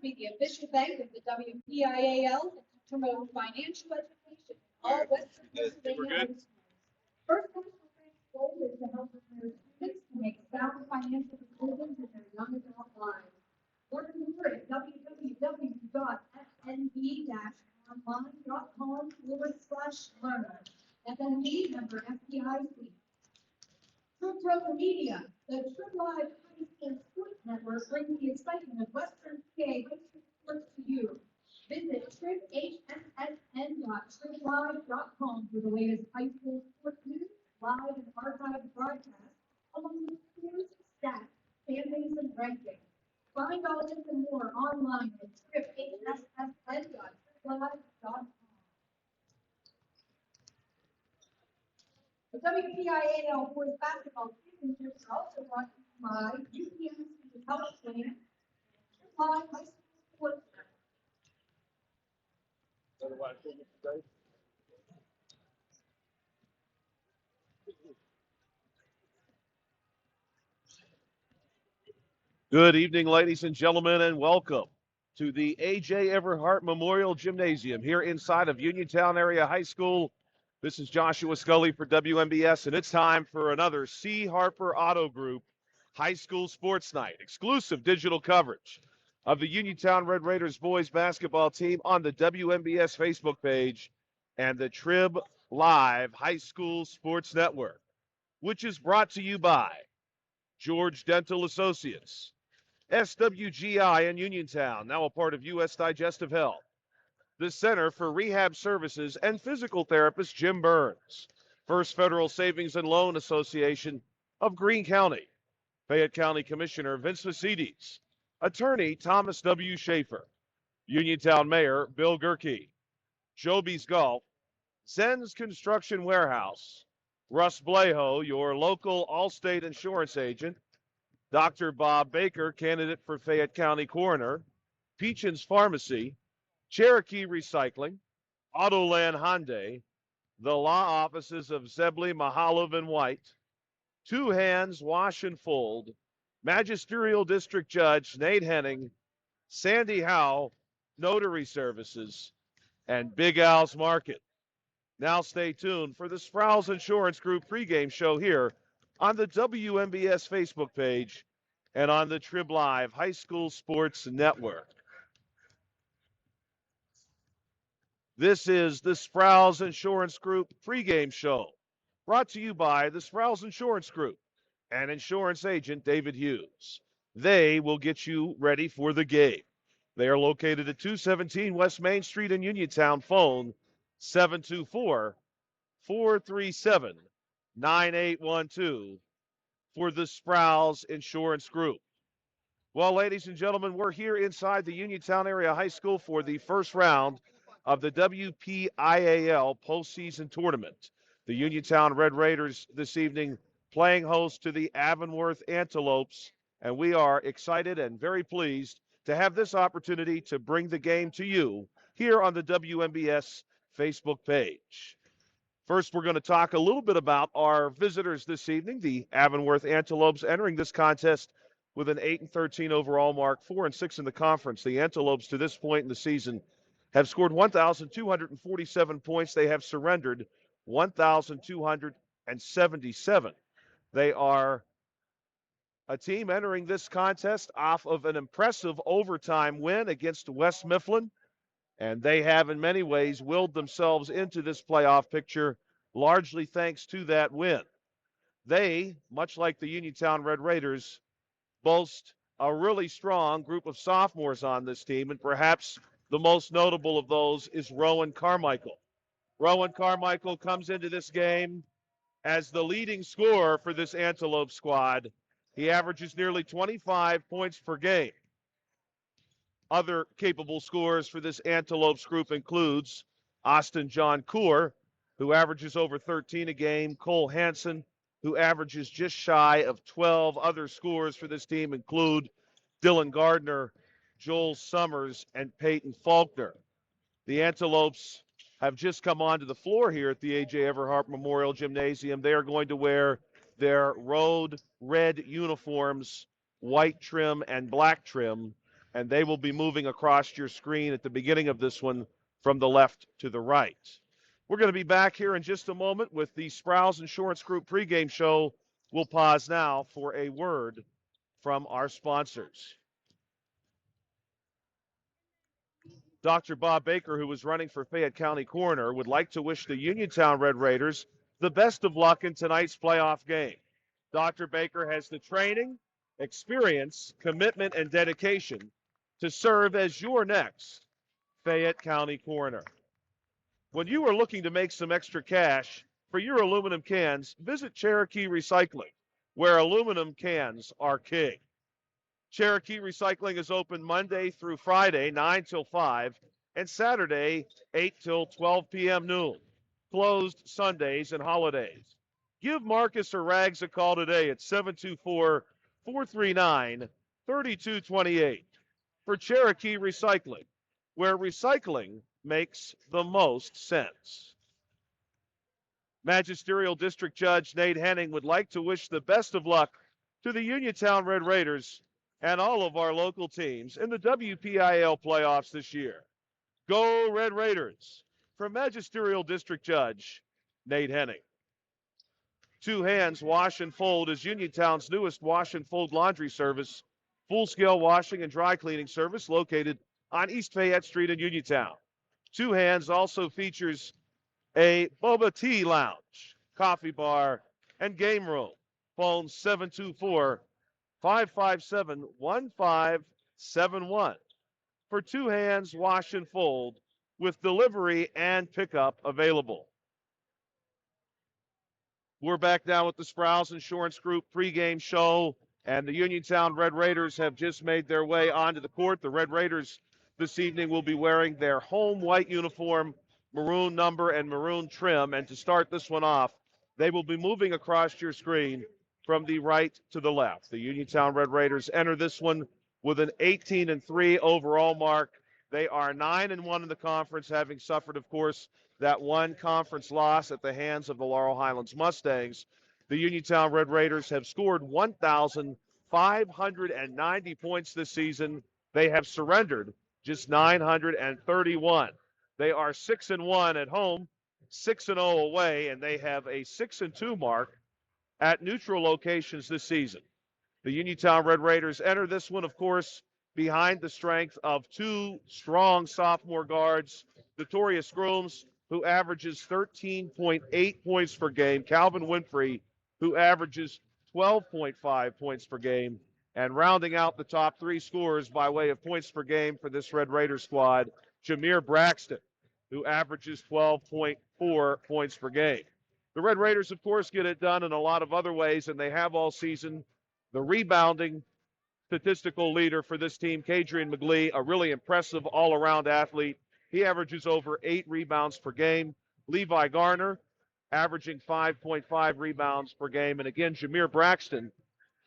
be the official bank of the WPIAL and to promote financial education in all Western Pennsylvania high schools. First National Bank's goal is to help their students to make sound financial decisions in their young adult lives. Learn more at www.fnb-online.com/learn. FNB member FDIC. True Pro Media, the True Live High School Sports Network brings the excitement of Western PA high school sports to you. Visit triphssn.truelive.com for the latest high school sports news, live and archived broadcasts, along with scores, stats, standings, and rankings. Find all this and more online at triphssn.truelive.com. The WPIAL boys basketball championships are also brought to you by UPMC Health Plan, Live High School Sports Network. Good evening, ladies and gentlemen, and welcome to the A.J. Everhart Memorial Gymnasium here inside of Uniontown Area High School. This is Joshua Scully for WMBS, and it's time for another C. Harper Auto Group High School Sports Night. Exclusive digital coverage of the Uniontown Red Raiders boys basketball team on the WMBS Facebook page and the Trib Live High School Sports Network, which is brought to you by George Dental Associates, SWGI in Uniontown, now a part of U.S. Digestive Health, the Center for Rehab Services and Physical Therapist Jim Burns, First Federal Savings and Loan Association of Greene County, Fayette County Commissioner Vince Vacides, Attorney Thomas W. Schaefer, Uniontown Mayor Bill Gerke, Joby's Golf, Zen's Construction Warehouse, Russ Blejo, your local Allstate insurance agent, Dr. Bob Baker, candidate for Fayette County Coroner, Peachin's Pharmacy, Cherokee Recycling, Autoland Hyundai, the law offices of Zebley, Mehalov, and White, Two Hands Wash and Fold, Magisterial District Judge Nate Henning, Sandy Howe, Notary Services, and Big Al's Market. Now stay tuned for the Sproul's Insurance Group pregame show here on the WMBS Facebook page and on the Trib Live High School Sports Network. This is the Sproul's Insurance Group pregame show, brought to you by the Sproul's Insurance Group and insurance agent David Hughes. They will get you ready for the game. They are located at 217 West Main Street in Uniontown. Phone 724-437-9812 for the Sproul's Insurance Group. Well, ladies and gentlemen, we're here inside the Uniontown Area High School for the first round of the WPIAL postseason tournament. The Uniontown Red Raiders this evening playing host to the Avonworth Antelopes, and we are excited and very pleased to have this opportunity to bring the game to you here on the WMBS Facebook page. First, we're going to talk a little bit about our visitors this evening. The Avonworth Antelopes entering this contest with an 8-13 overall mark, 4-6 in the conference. The Antelopes to this point in the season have scored 1,247 points. They have surrendered 1,277. They are a team entering this contest off of an impressive overtime win against West Mifflin. And they have, in many ways, willed themselves into this playoff picture, largely thanks to that win. They, much like the Uniontown Red Raiders, boast a really strong group of sophomores on this team, and perhaps the most notable of those is Rowan Carmichael. Rowan Carmichael comes into this game as the leading scorer for this Antelope squad. He averages nearly 25 points per game. Other capable scorers for this Antelopes group includes Austin John Coor, who averages over 13 a game, Cole Hansen, who averages just shy of 12. Other scorers for this team include Dylan Gardner, Joel Summers, and Peyton Faulkner. The Antelopes have just come onto the floor here at the A.J. Everhart Memorial Gymnasium. They are going to wear their road red uniforms, white trim and black trim, and they will be moving across your screen at the beginning of this one from the left to the right. We're going to be back here in just a moment with the Sprouse Insurance Group pregame show. We'll pause now for a word from our sponsors. Dr. Bob Baker, who is running for Fayette County Coroner, would like to wish the Uniontown Red Raiders the best of luck in tonight's playoff game. Dr. Baker has the training, experience, commitment, and dedication to serve as your next Fayette County Coroner. When you are looking to make some extra cash for your aluminum cans, visit Cherokee Recycling, where aluminum cans are king. Cherokee Recycling is open Monday through Friday, 9 till 5, and Saturday, 8 till 12 p.m. noon. Closed Sundays and holidays. Give Marcus or Rags a call today at 724-439-3228 for Cherokee Recycling, where recycling makes the most sense. Magisterial District Judge Nate Henning would like to wish the best of luck to the Uniontown Red Raiders and all of our local teams in the WPIAL playoffs this year. Go Red Raiders! From Magisterial District Judge Nate Henning. Two Hands Wash and Fold is Uniontown's newest wash and fold laundry service, full-scale washing and dry cleaning service located on East Fayette Street in Uniontown. Two Hands also features a boba tea lounge, coffee bar, and game room. Phone 724-557-1571 for Two Hands Wash and Fold with delivery and pickup available. We're back now with the Sprouse Insurance Group pregame show, and the Uniontown Red Raiders have just made their way onto the court. The Red Raiders this evening will be wearing their home white uniform, maroon number and maroon trim, and to start this one off, they will be moving across your screen from the right to the left. The Uniontown Red Raiders enter this one with an 18-3 overall mark. They are 9-1 in the conference, having suffered, of course, that one conference loss at the hands of the Laurel Highlands Mustangs. The Uniontown Red Raiders have scored 1,590 points this season. They have surrendered just 931. They are 6-1 at home, 6-0 away, and they have a 6-2 mark at neutral locations this season. The Uniontown Red Raiders enter this one, of course, behind the strength of two strong sophomore guards, Notorious Grooms, who averages 13.8 points per game, Calvin Winfrey, who averages 12.5 points per game, and rounding out the top three scorers by way of points per game for this Red Raider squad, Jameer Braxton, who averages 12.4 points per game. The Red Raiders, of course, get it done in a lot of other ways, and they have all season. The rebounding statistical leader for this team, Kadrian McGlee, a really impressive all-around athlete. He averages over 8 rebounds per game. Levi Garner averaging 5.5 rebounds per game. And again, Jameer Braxton,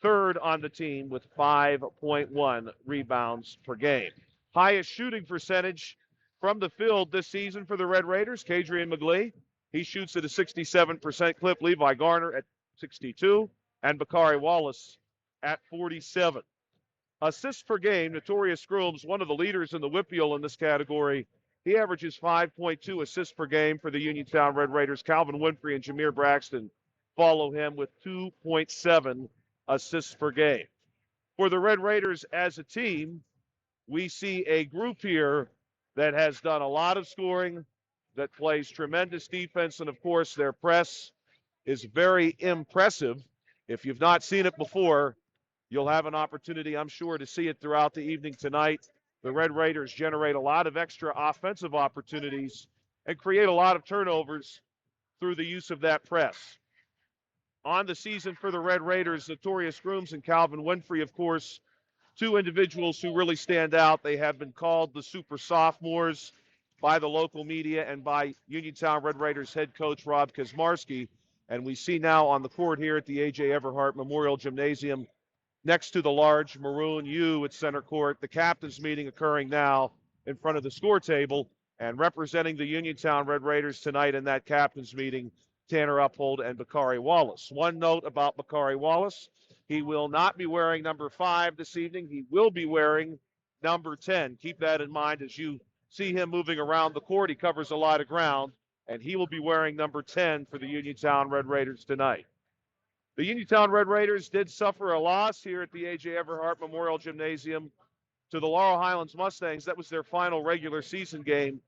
third on the team with 5.1 rebounds per game. Highest shooting percentage from the field this season for the Red Raiders, Kadrian McGlee. He shoots at a 67% clip. Levi Garner at 62, and Bakari Wallace at 47. Assists per game, Notorious Grooms, one of the leaders in the WPIAL in this category. He averages 5.2 assists per game for the Uniontown Red Raiders. Calvin Winfrey and Jameer Braxton follow him with 2.7 assists per game. For the Red Raiders as a team, we see a group here that has done a lot of scoring, that plays tremendous defense, and of course their press is very impressive. If you've not seen it before, you'll have an opportunity, I'm sure, to see it throughout the evening tonight. The Red Raiders generate a lot of extra offensive opportunities and create a lot of turnovers through the use of that press. On the season for the Red Raiders, Notorious Grooms and Calvin Winfrey, of course, two individuals who really stand out. They have been called the super sophomores by the local media and by Uniontown Red Raiders head coach Rob Kaczmarski. And we see now on the court here at the A.J. Everhart Memorial Gymnasium, next to the large maroon U at center court, the captain's meeting occurring now in front of the score table, and representing the Uniontown Red Raiders tonight in that captain's meeting, Tanner Uphold and Bakari Wallace. One note about Bakari Wallace, he will not be wearing number 5 this evening. He will be wearing number 10. Keep that in mind as you see him moving around the court. He covers a lot of ground, and he will be wearing number 10 for the Uniontown Red Raiders tonight. The Uniontown Red Raiders did suffer a loss here at the A.J. Everhart Memorial Gymnasium to the Laurel Highlands Mustangs. That was their final regular season game,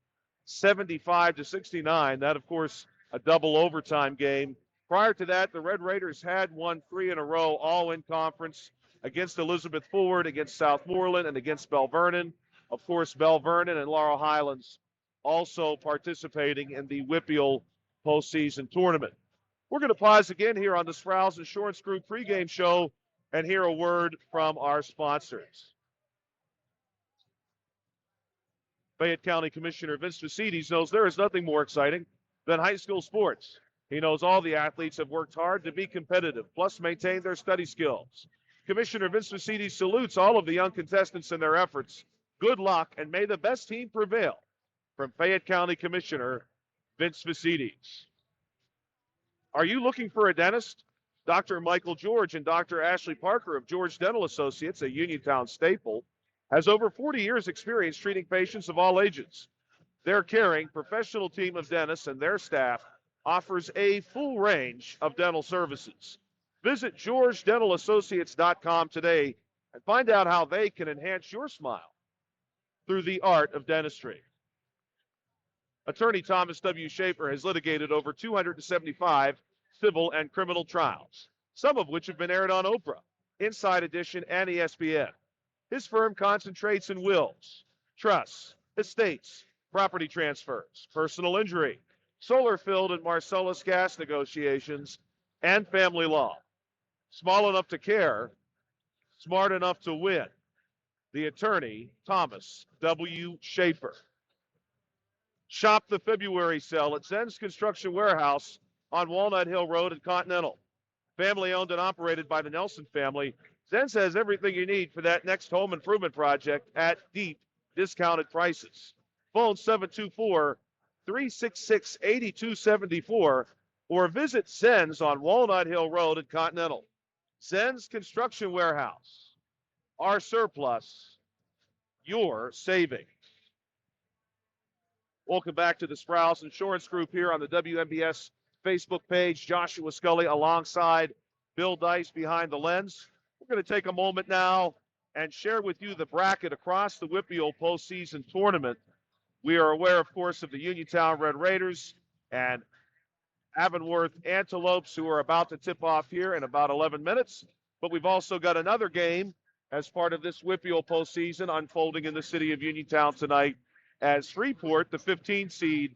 75-69. That, of course, a double overtime game. Prior to that, the Red Raiders had won 3 in a row, all in conference, against Elizabeth Forward, against Southmoreland, and against Bell Vernon. Of course, Bell Vernon and Laurel Highlands also participating in the WPIAL postseason tournament. We're going to pause again here on the Sprouse Insurance Group pregame show and hear a word from our sponsors. Fayette County Commissioner Vince Vacides knows there is nothing more exciting than high school sports. He knows all the athletes have worked hard to be competitive, plus maintain their study skills. Commissioner Vince Vacides salutes all of the young contestants in their efforts. Good luck, and may the best team prevail. From Fayette County Commissioner Vince Vacides. Are you looking for a dentist? Dr. Michael George and Dr. Ashley Parker of George Dental Associates, a Uniontown staple, has over 40 years' experience treating patients of all ages. Their caring, professional team of dentists and their staff offers a full range of dental services. Visit GeorgeDentalAssociates.com today and find out how they can enhance your smile through the art of dentistry. Attorney Thomas W. Schaefer has litigated over 275 civil and criminal trials, some of which have been aired on Oprah, Inside Edition, and ESPN. His firm concentrates in wills, trusts, estates, property transfers, personal injury, solar field and Marcellus gas negotiations, and family law. Small enough to care, smart enough to win. The attorney, Thomas W. Schaefer. Shop the February sale at Zen's Construction Warehouse on Walnut Hill Road in Continental. Family owned and operated by the Nelson family, Zen's has everything you need for that next home improvement project at deep discounted prices. Phone 724-366-8274 or visit Zen's on Walnut Hill Road in Continental. Zen's Construction Warehouse. Our surplus, your savings. Welcome back to the Sprouse Insurance Group here on the WMBS Facebook page. Joshua Scully alongside Bill Dice behind the lens. We're going to take a moment now and share with you the bracket across the WPIAL postseason tournament. We are aware, of course, of the Uniontown Red Raiders and Avonworth Antelopes, who are about to tip off here in about 11 minutes. But we've also got another game as part of this WPIAL postseason unfolding in the city of Uniontown tonight, as Freeport, the 15 seed,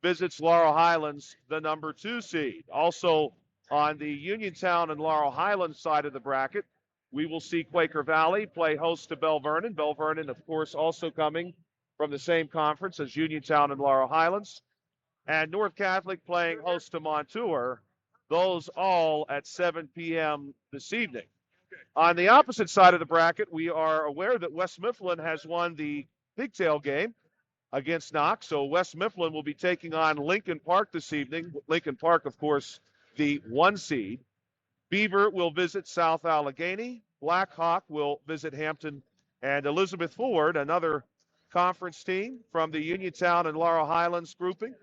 visits Laurel Highlands, the number 2 seed. Also on the Uniontown and Laurel Highlands side of the bracket, we will see Quaker Valley play host to Bell Vernon. Bell Vernon, of course, also coming from the same conference as Uniontown and Laurel Highlands. And North Catholic playing host to Montour. Those all at 7 p.m. this evening. On the opposite side of the bracket, we are aware that West Mifflin has won the pigtail game against Knox. So West Mifflin will be taking on Lincoln Park this evening. Lincoln Park, of course, the 1 seed. Beaver will visit South Allegheny. Black Hawk will visit Hampton. And Elizabeth Ford, another conference team from the Uniontown and Laurel Highlands grouping,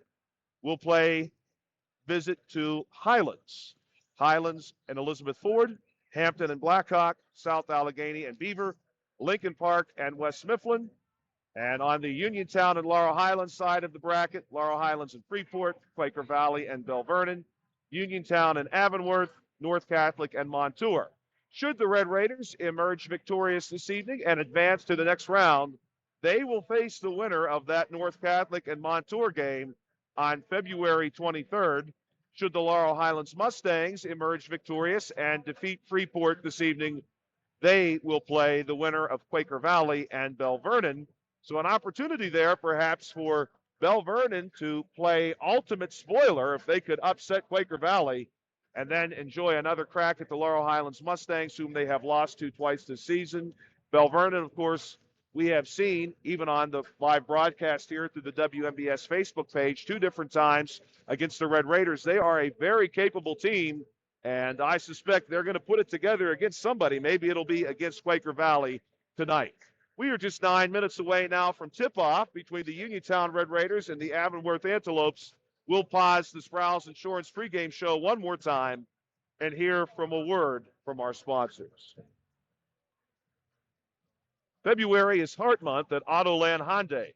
will play visit to Highlands. Highlands and Elizabeth Ford, Hampton and Black Hawk, South Allegheny and Beaver, Lincoln Park and West Mifflin. And on the Uniontown and Laurel Highlands side of the bracket, Laurel Highlands and Freeport, Quaker Valley and Bell Vernon, Uniontown and Avonworth, North Catholic and Montour. Should the Red Raiders emerge victorious this evening and advance to the next round, they will face the winner of that North Catholic and Montour game on February 23rd. Should the Laurel Highlands Mustangs emerge victorious and defeat Freeport this evening, they will play the winner of Quaker Valley and Bell Vernon. So an opportunity there perhaps for Bell Vernon to play ultimate spoiler if they could upset Quaker Valley and then enjoy another crack at the Laurel Highlands Mustangs, whom they have lost to twice this season. Bell Vernon, of course, we have seen, even on the live broadcast here through the WMBS Facebook page, 2 different times against the Red Raiders. They are a very capable team, and I suspect they're going to put it together against somebody. Maybe it'll be against Quaker Valley tonight. We are just 9 minutes away now from tip-off between the Uniontown Red Raiders and the Avonworth Antelopes. We'll pause the Sprouse Insurance pregame show one more time and hear from a word from our sponsors. February is Heart Month at Autoland Hyundai.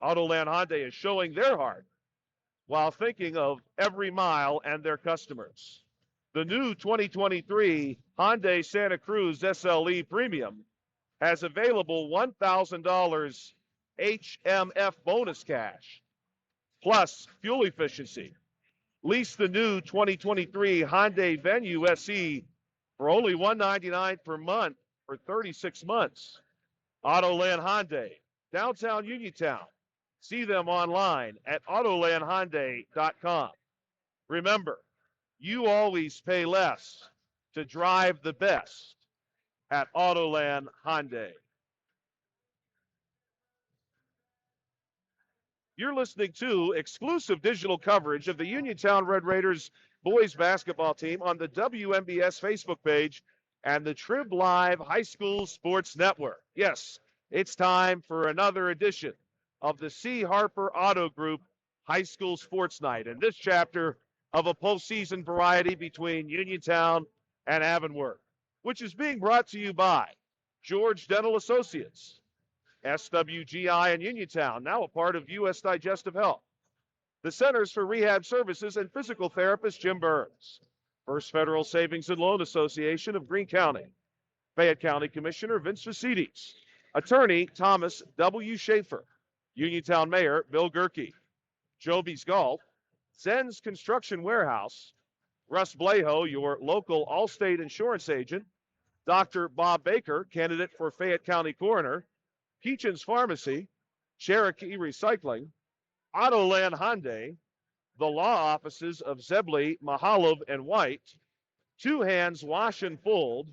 Autoland Hyundai is showing their heart while thinking of every mile and their customers. The new 2023 Hyundai Santa Cruz SLE Premium has available $1,000 HMF bonus cash, plus fuel efficiency. Lease the new 2023 Hyundai Venue SE for only $199 per month for 36 months. Autoland Hyundai, downtown Uniontown. See them online at autolandhyundai.com. Remember, you always pay less to drive the best at Autoland Hyundai. You're listening to exclusive digital coverage of the Uniontown Red Raiders boys basketball team on the WMBS Facebook page and the Trib Live High School Sports Network. Yes, it's time for another edition of the C. Harper Auto Group High School Sports Night, and this chapter of a postseason variety between Uniontown and Avonworth, which is being brought to you by George Dental Associates, SWGI in Uniontown, now a part of U.S. Digestive Health, the Centers for Rehab Services and physical therapist Jim Burns, First Federal Savings and Loan Association of Greene County, Fayette County Commissioner Vince Vacides, Attorney Thomas W. Schaefer, Uniontown Mayor Bill Gerke, Joby's Golf, Zen's Construction Warehouse, Russ Blejo, your local Allstate insurance agent, Dr. Bob Baker, candidate for Fayette County Coroner, Peachin's Pharmacy, Cherokee Recycling, Autoland Hyundai, the law offices of Zebley, Mehalov, and White, Two Hands Wash and Fold,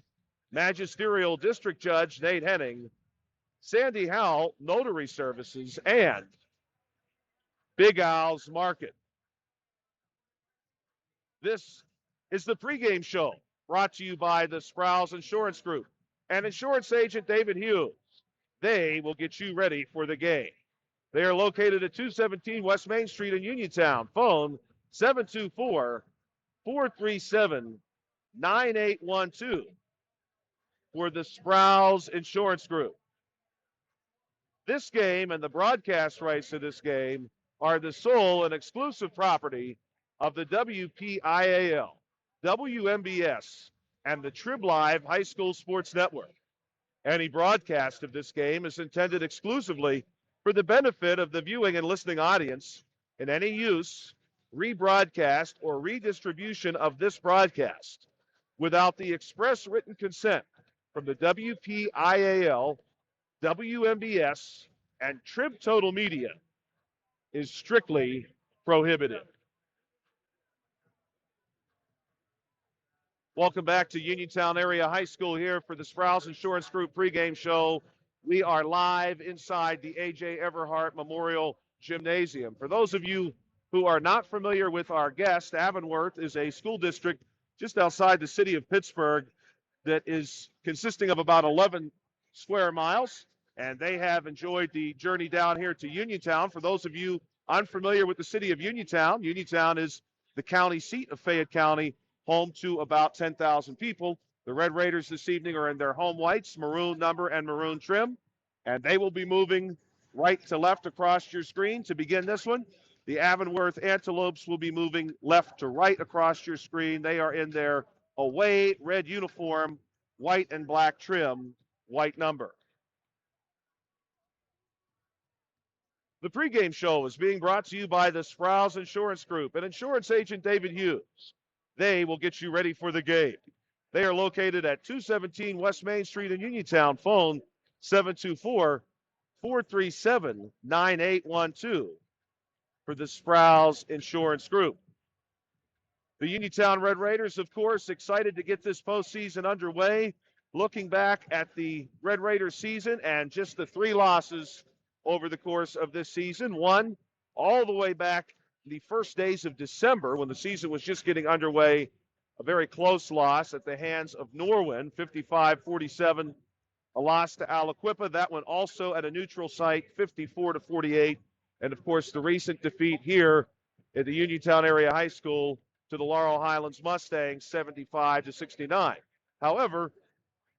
Magisterial District Judge Nate Henning, Sandy Howell Notary Services, and Big Al's Market. This is the pregame show brought to you by the Sprouse Insurance Group and insurance agent David Hughes. They will get you ready for the game. They are located at 217 West Main Street in Uniontown. Phone 724-437-9812 for the Sprouse Insurance Group. This game and the broadcast rights to this game are the sole and exclusive property of the WPIAL, WMBS, and the Trib Live High School Sports Network. Any broadcast of this game is intended exclusively for the benefit of the viewing and listening audience, and any use, rebroadcast, or redistribution of this broadcast without the express written consent from the WPIAL, WMBS, and Trib Total Media is strictly prohibited. Welcome back to Uniontown Area High School here for the Sprouse Insurance Group pregame show. We are live inside the A.J. Everhart Memorial Gymnasium. For those of you who are not familiar with our guest, Avonworth is a school district just outside the city of Pittsburgh that is consisting of about 11 square miles, and they have enjoyed the journey down here to Uniontown. For those of you unfamiliar with the city of Uniontown, Uniontown is the county seat of Fayette County, home to about 10,000 people. The Red Raiders this evening are in their home whites, maroon number and maroon trim, and they will be moving right to left across your screen to begin this one. The Avonworth Antelopes will be moving left to right across your screen. They are in their away red uniform, white and black trim, white number. The pregame show is being brought to you by the Sprouse Insurance Group and insurance agent David Hughes. They will get you ready for the game. They are located at 217 West Main Street in Uniontown. Phone 724-437-9812 for the Sprouse Insurance Group. The Uniontown Red Raiders, of course, excited to get this postseason underway. Looking back at the Red Raiders season and just the 3 losses over the course of this season. One all the way back the first days of December when the season was just getting underway, a very close loss at the hands of Norwin, 55-47, a loss to Aliquippa. That one also at a neutral site, 54-48. And, of course, the recent defeat here at the Uniontown Area High School to the Laurel Highlands Mustangs, 75-69. However,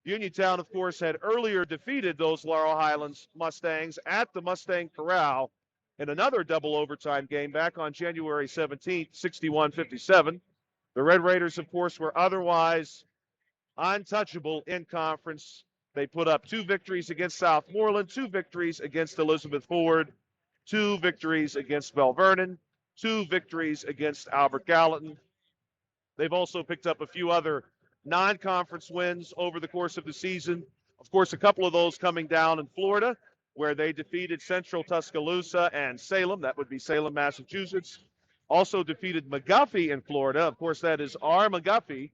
Uniontown, of course, had earlier defeated those Laurel Highlands Mustangs at the Mustang Corral in another double overtime game back on January 17th, 61-57. The Red Raiders, of course, were otherwise untouchable in conference. They put up 2 victories against Southmoreland, 2 victories against Elizabeth Forward, 2 victories against Bell Vernon, 2 victories against Albert Gallatin. They've also picked up a few other non-conference wins over the course of the season. Of course, a couple of those coming down in Florida, where they defeated Central Tuscaloosa and Salem. That would be Salem, Massachusetts. Also defeated McGuffey in Florida. Of course, that is our McGuffey.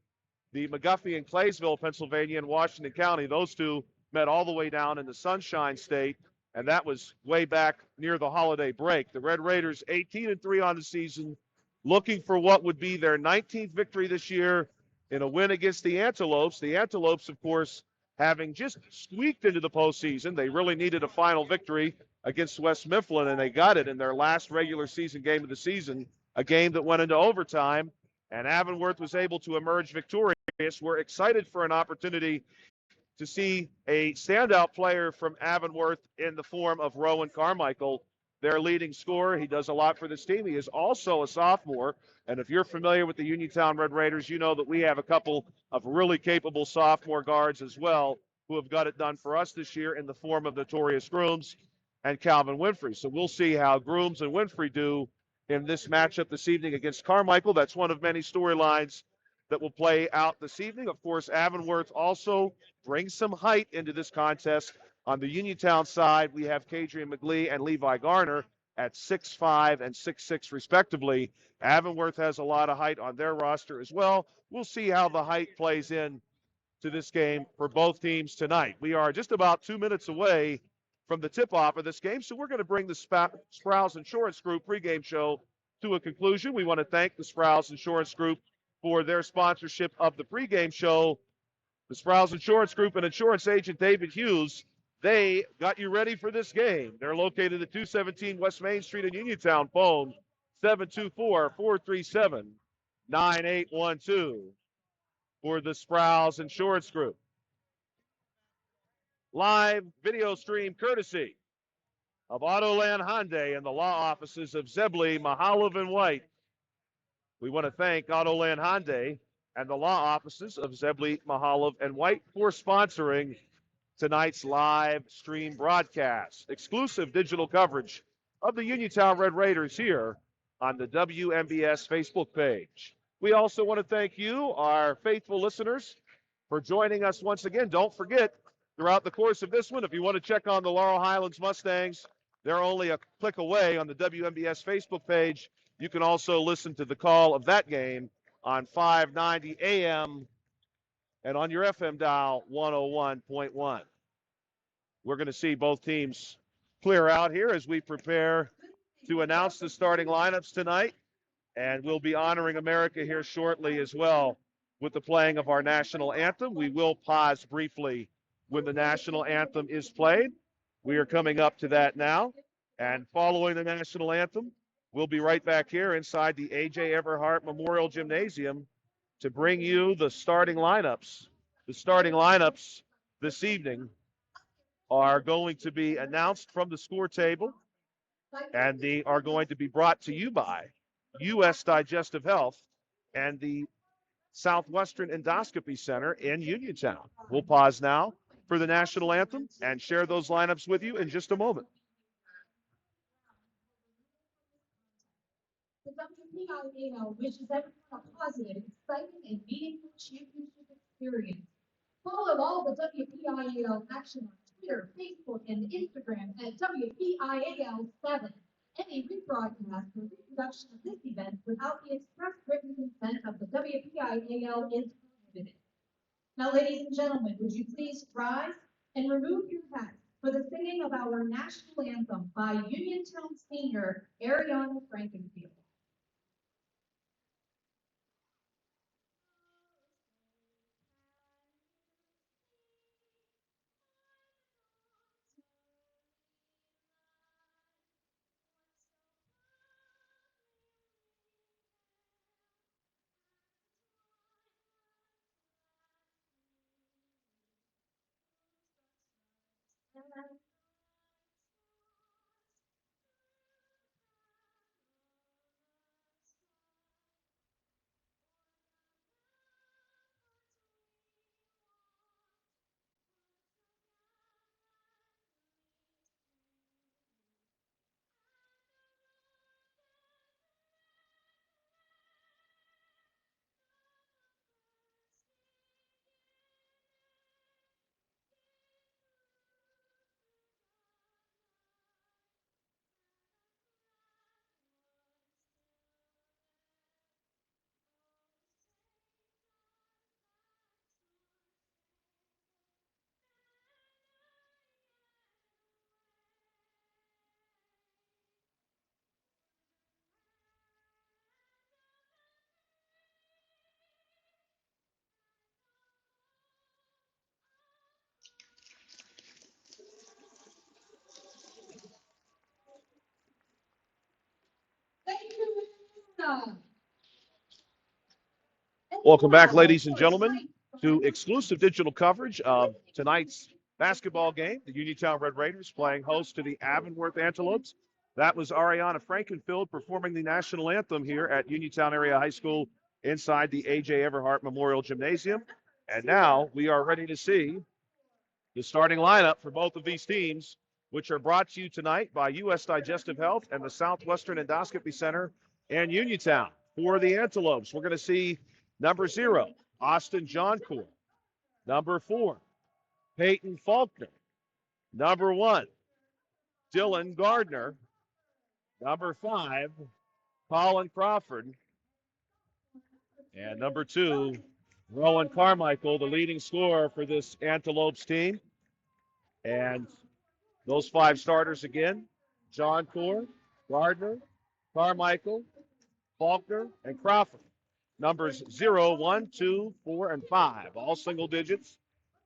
The McGuffey in Claysville, Pennsylvania, and Washington County. Those two met all the way down in the Sunshine State, and that was way back near the holiday break. The Red Raiders 18-3 on the season, looking for what would be their 19th victory this year in a win against the Antelopes. The Antelopes, of course, having just squeaked into the postseason. They really needed a final victory against West Mifflin, and they got it in their last regular season game of the season, a game that went into overtime, and Avonworth was able to emerge victorious. We're excited for an opportunity to see a standout player from Avonworth in the form of Rowan Carmichael, their leading scorer. He does a lot for this team. He is also a sophomore, and if you're familiar with the Uniontown Red Raiders, you know that we have a couple of really capable sophomore guards as well who have got it done for us this year in the form of Notorious Grooms and Calvin Winfrey. So we'll see how Grooms and Winfrey do in this matchup this evening against Carmichael. That's one of many storylines that will play out this evening. Of course, Avonworth also brings some height into this contest. On the Uniontown side, we have Kadrian McGlee and Levi Garner at 6'5" and 6'6" respectively. Avonworth has a lot of height on their roster as well. We'll see how the height plays in to this game for both teams tonight. We are just about 2 minutes away from the tip-off of this game, so we're going to bring the Sprouse Insurance Group pregame show to a conclusion. We want to thank the Sprouse Insurance Group for their sponsorship of the pregame show. The Sprouse Insurance Group and insurance agent David Hughes, they got you ready for this game. They're located at 217 West Main Street in Uniontown. Phone 724-437-9812 for the Sprouse Insurance Group. Live video stream courtesy of Autoland Hyundai and the law offices of Zebley, Mehalov, and White. We want to thank Autoland Hyundai and the law offices of Zebley, Mehalov, and White for sponsoring tonight's live stream broadcast. Exclusive digital coverage of the Uniontown Red Raiders here on the WMBS Facebook page. We also want to thank you, our faithful listeners, for joining us once again. Don't forget, throughout the course of this one, if you want to check on the Laurel Highlands Mustangs, they're only a click away on the WMBS Facebook page. You can also listen to the call of that game on 590 AM and on your FM dial 101.1. We're going to see both teams clear out here as we prepare to announce the starting lineups tonight, and we'll be honoring America here shortly as well with the playing of our national anthem. We will pause briefly when the national anthem is played. We are coming up to that now, and following the national anthem, we'll be right back here inside the A.J. Everhart Memorial Gymnasium to bring you the starting lineups. The starting lineups this evening are going to be announced from the score table, and they are going to be brought to you by U.S. Digestive Health and the Southwestern Endoscopy Center in Uniontown. We'll pause now for the national anthem and share those lineups with you in just a moment. The WPIAL wishes everyone a positive, exciting, and meaningful championship experience. Follow all the WPIAL action on Twitter, Facebook, and Instagram at WPIAL7. Any rebroadcast or reproduction of this event without the express written consent of the WPIAL is prohibited. Now, ladies and gentlemen, would you please rise and remove your hats for the singing of our national anthem by Uniontown senior Ariana Frankenfield. Welcome back, ladies and gentlemen, to exclusive digital coverage of tonight's basketball game. The Uniontown Red Raiders playing host to the Avonworth Antelopes. That was Ariana Frankenfield performing the national anthem here at Uniontown Area High School inside the A.J. Everhart Memorial Gymnasium. And now we are ready to see the starting lineup for both of these teams, which are brought to you tonight by U.S. Digestive Health and the Southwestern Endoscopy Center and Uniontown. For the Antelopes, we're going to see number 0, Austin Johncourt. Number 4, Peyton Faulkner. Number 1, Dylan Gardner. Number 5, Colin Crawford. And number 2, Rowan Carmichael, the leading scorer for this Antelopes team. And those 5 starters again: Johncourt, Gardner, Carmichael, Faulkner, and Crawford. Numbers 0, 1, 2, 4, and 5, all single digits.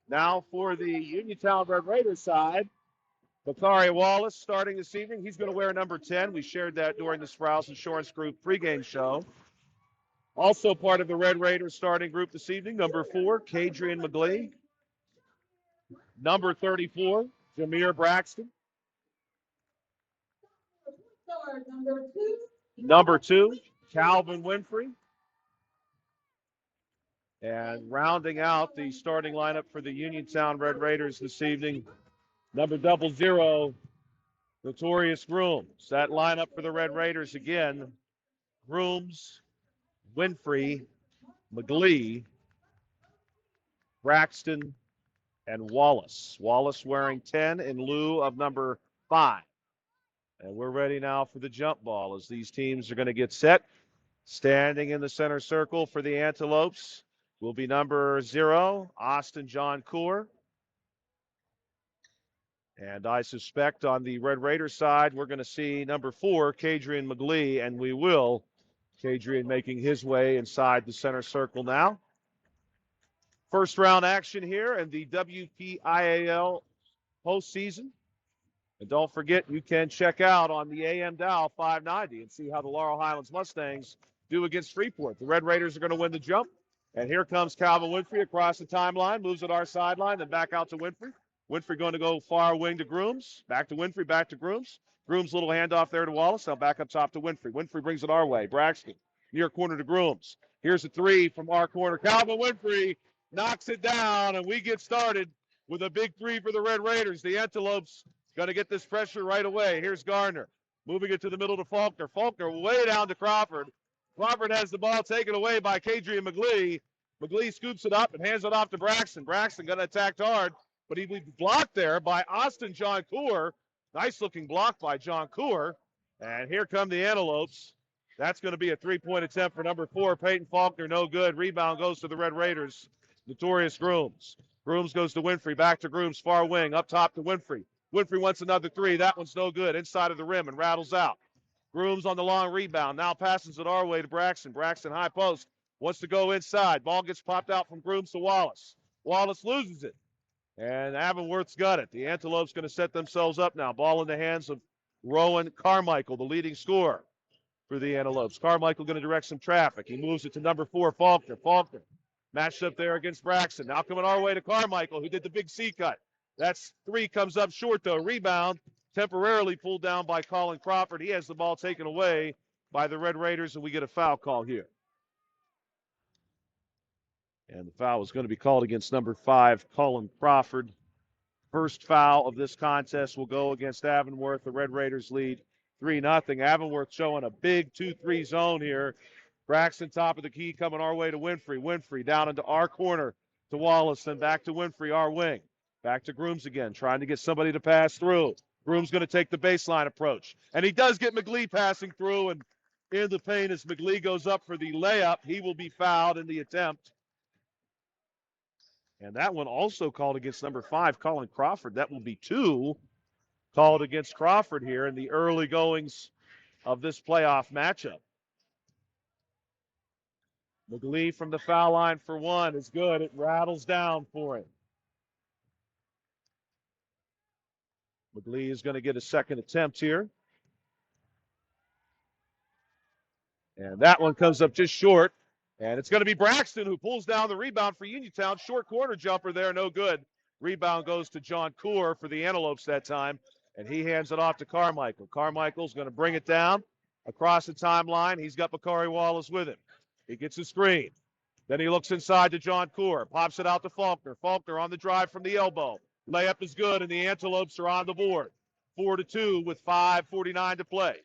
Now for the Uniontown Red Raiders side, Bakari Wallace starting this evening. He's going to wear number 10. We shared that during the Sprouse Insurance Group pregame show. Also part of the Red Raiders starting group this evening, number 4, Kadrian McGlee. Number 34, Jameer Braxton. Number 2, Calvin Winfrey. And rounding out the starting lineup for the Uniontown Red Raiders this evening, number 00, Notorious Grooms. That lineup for the Red Raiders again: Grooms, Winfrey, McGlee, Braxton, and Wallace. Wallace wearing 10 in lieu of number 5. And we're ready now for the jump ball as these teams are going to get set. Standing in the center circle for the Antelopes will be number 0, Austin Johncourt. And I suspect on the Red Raiders side, we're going to see number 4, Kadrian McGlee, and we will. Kadrian making his way inside the center circle now. First round action here in the WPIAL postseason. And don't forget, you can check out on the AM dial 590 and see how the Laurel Highlands Mustangs do against Freeport. The Red Raiders are going to win the jump. And here comes Calvin Winfrey across the timeline, moves at our sideline, then back out to Winfrey. Winfrey going to go far wing to Grooms. Back to Winfrey, back to Grooms. Grooms' little handoff there to Wallace. Now back up top to Winfrey. Winfrey brings it our way. Braxton, near corner to Grooms. Here's a 3 from our corner. Calvin Winfrey knocks it down, and we get started with a big 3 for the Red Raiders. The Antelopes going to get this pressure right away. Here's Gardner, moving it to the middle to Faulkner. Faulkner way down to Crawford. Crawford has the ball taken away by Kadrian McGlee. McGlee scoops it up and hands it off to Braxton. Braxton got attacked hard, but he was blocked there by Austin Johncourt. Nice-looking block by Johncourt. And here come the Antelopes. That's going to be a 3-point attempt for number 4, Peyton Faulkner. No good. Rebound goes to the Red Raiders. Notorious Grooms. Grooms goes to Winfrey. Back to Grooms, far wing. Up top to Winfrey. Winfrey wants another 3. That one's no good. Inside of the rim and rattles out. Grooms on the long rebound. Now passes it our way to Braxton. Braxton high post. Wants to go inside. Ball gets popped out from Grooms to Wallace. Wallace loses it. And Avonworth's got it. The Antelopes going to set themselves up now. Ball in the hands of Rowan Carmichael, the leading scorer for the Antelopes. Carmichael going to direct some traffic. He moves it to number 4, Faulkner. Faulkner matched up there against Braxton. Now coming our way to Carmichael, who did the big C cut. That's 3 comes up short, though. Rebound temporarily pulled down by Colin Crawford. He has the ball taken away by the Red Raiders, and we get a foul call here. And the foul is going to be called against number 5, Colin Crawford. First foul of this contest will go against Avonworth. The Red Raiders lead 3-0. Avonworth showing a big 2-3 zone here. Braxton top of the key coming our way to Winfrey. Winfrey down into our corner to Wallace, then back to Winfrey, our wing. Back to Grooms again, trying to get somebody to pass through. Grooms going to take the baseline approach. And he does get McGlee passing through, and in the paint as McGlee goes up for the layup. He will be fouled in the attempt. And that one also called against number 5, Colin Crawford. That will be 2 called against Crawford here in the early goings of this playoff matchup. McGlee from the foul line for 1 is good. It rattles down for him. McGlee is going to get a second attempt here. And that one comes up just short. And it's going to be Braxton who pulls down the rebound for Uniontown. Short corner jumper there, no good. Rebound goes to John Coor for the Antelopes that time, and he hands it off to Carmichael. Carmichael's going to bring it down across the timeline. He's got Bakari Wallace with him. He gets a screen. Then he looks inside to John Coor, pops it out to Faulkner. Faulkner on the drive from the elbow. Layup is good, and the Antelopes are on the board. 4-2 with 5:49 to play.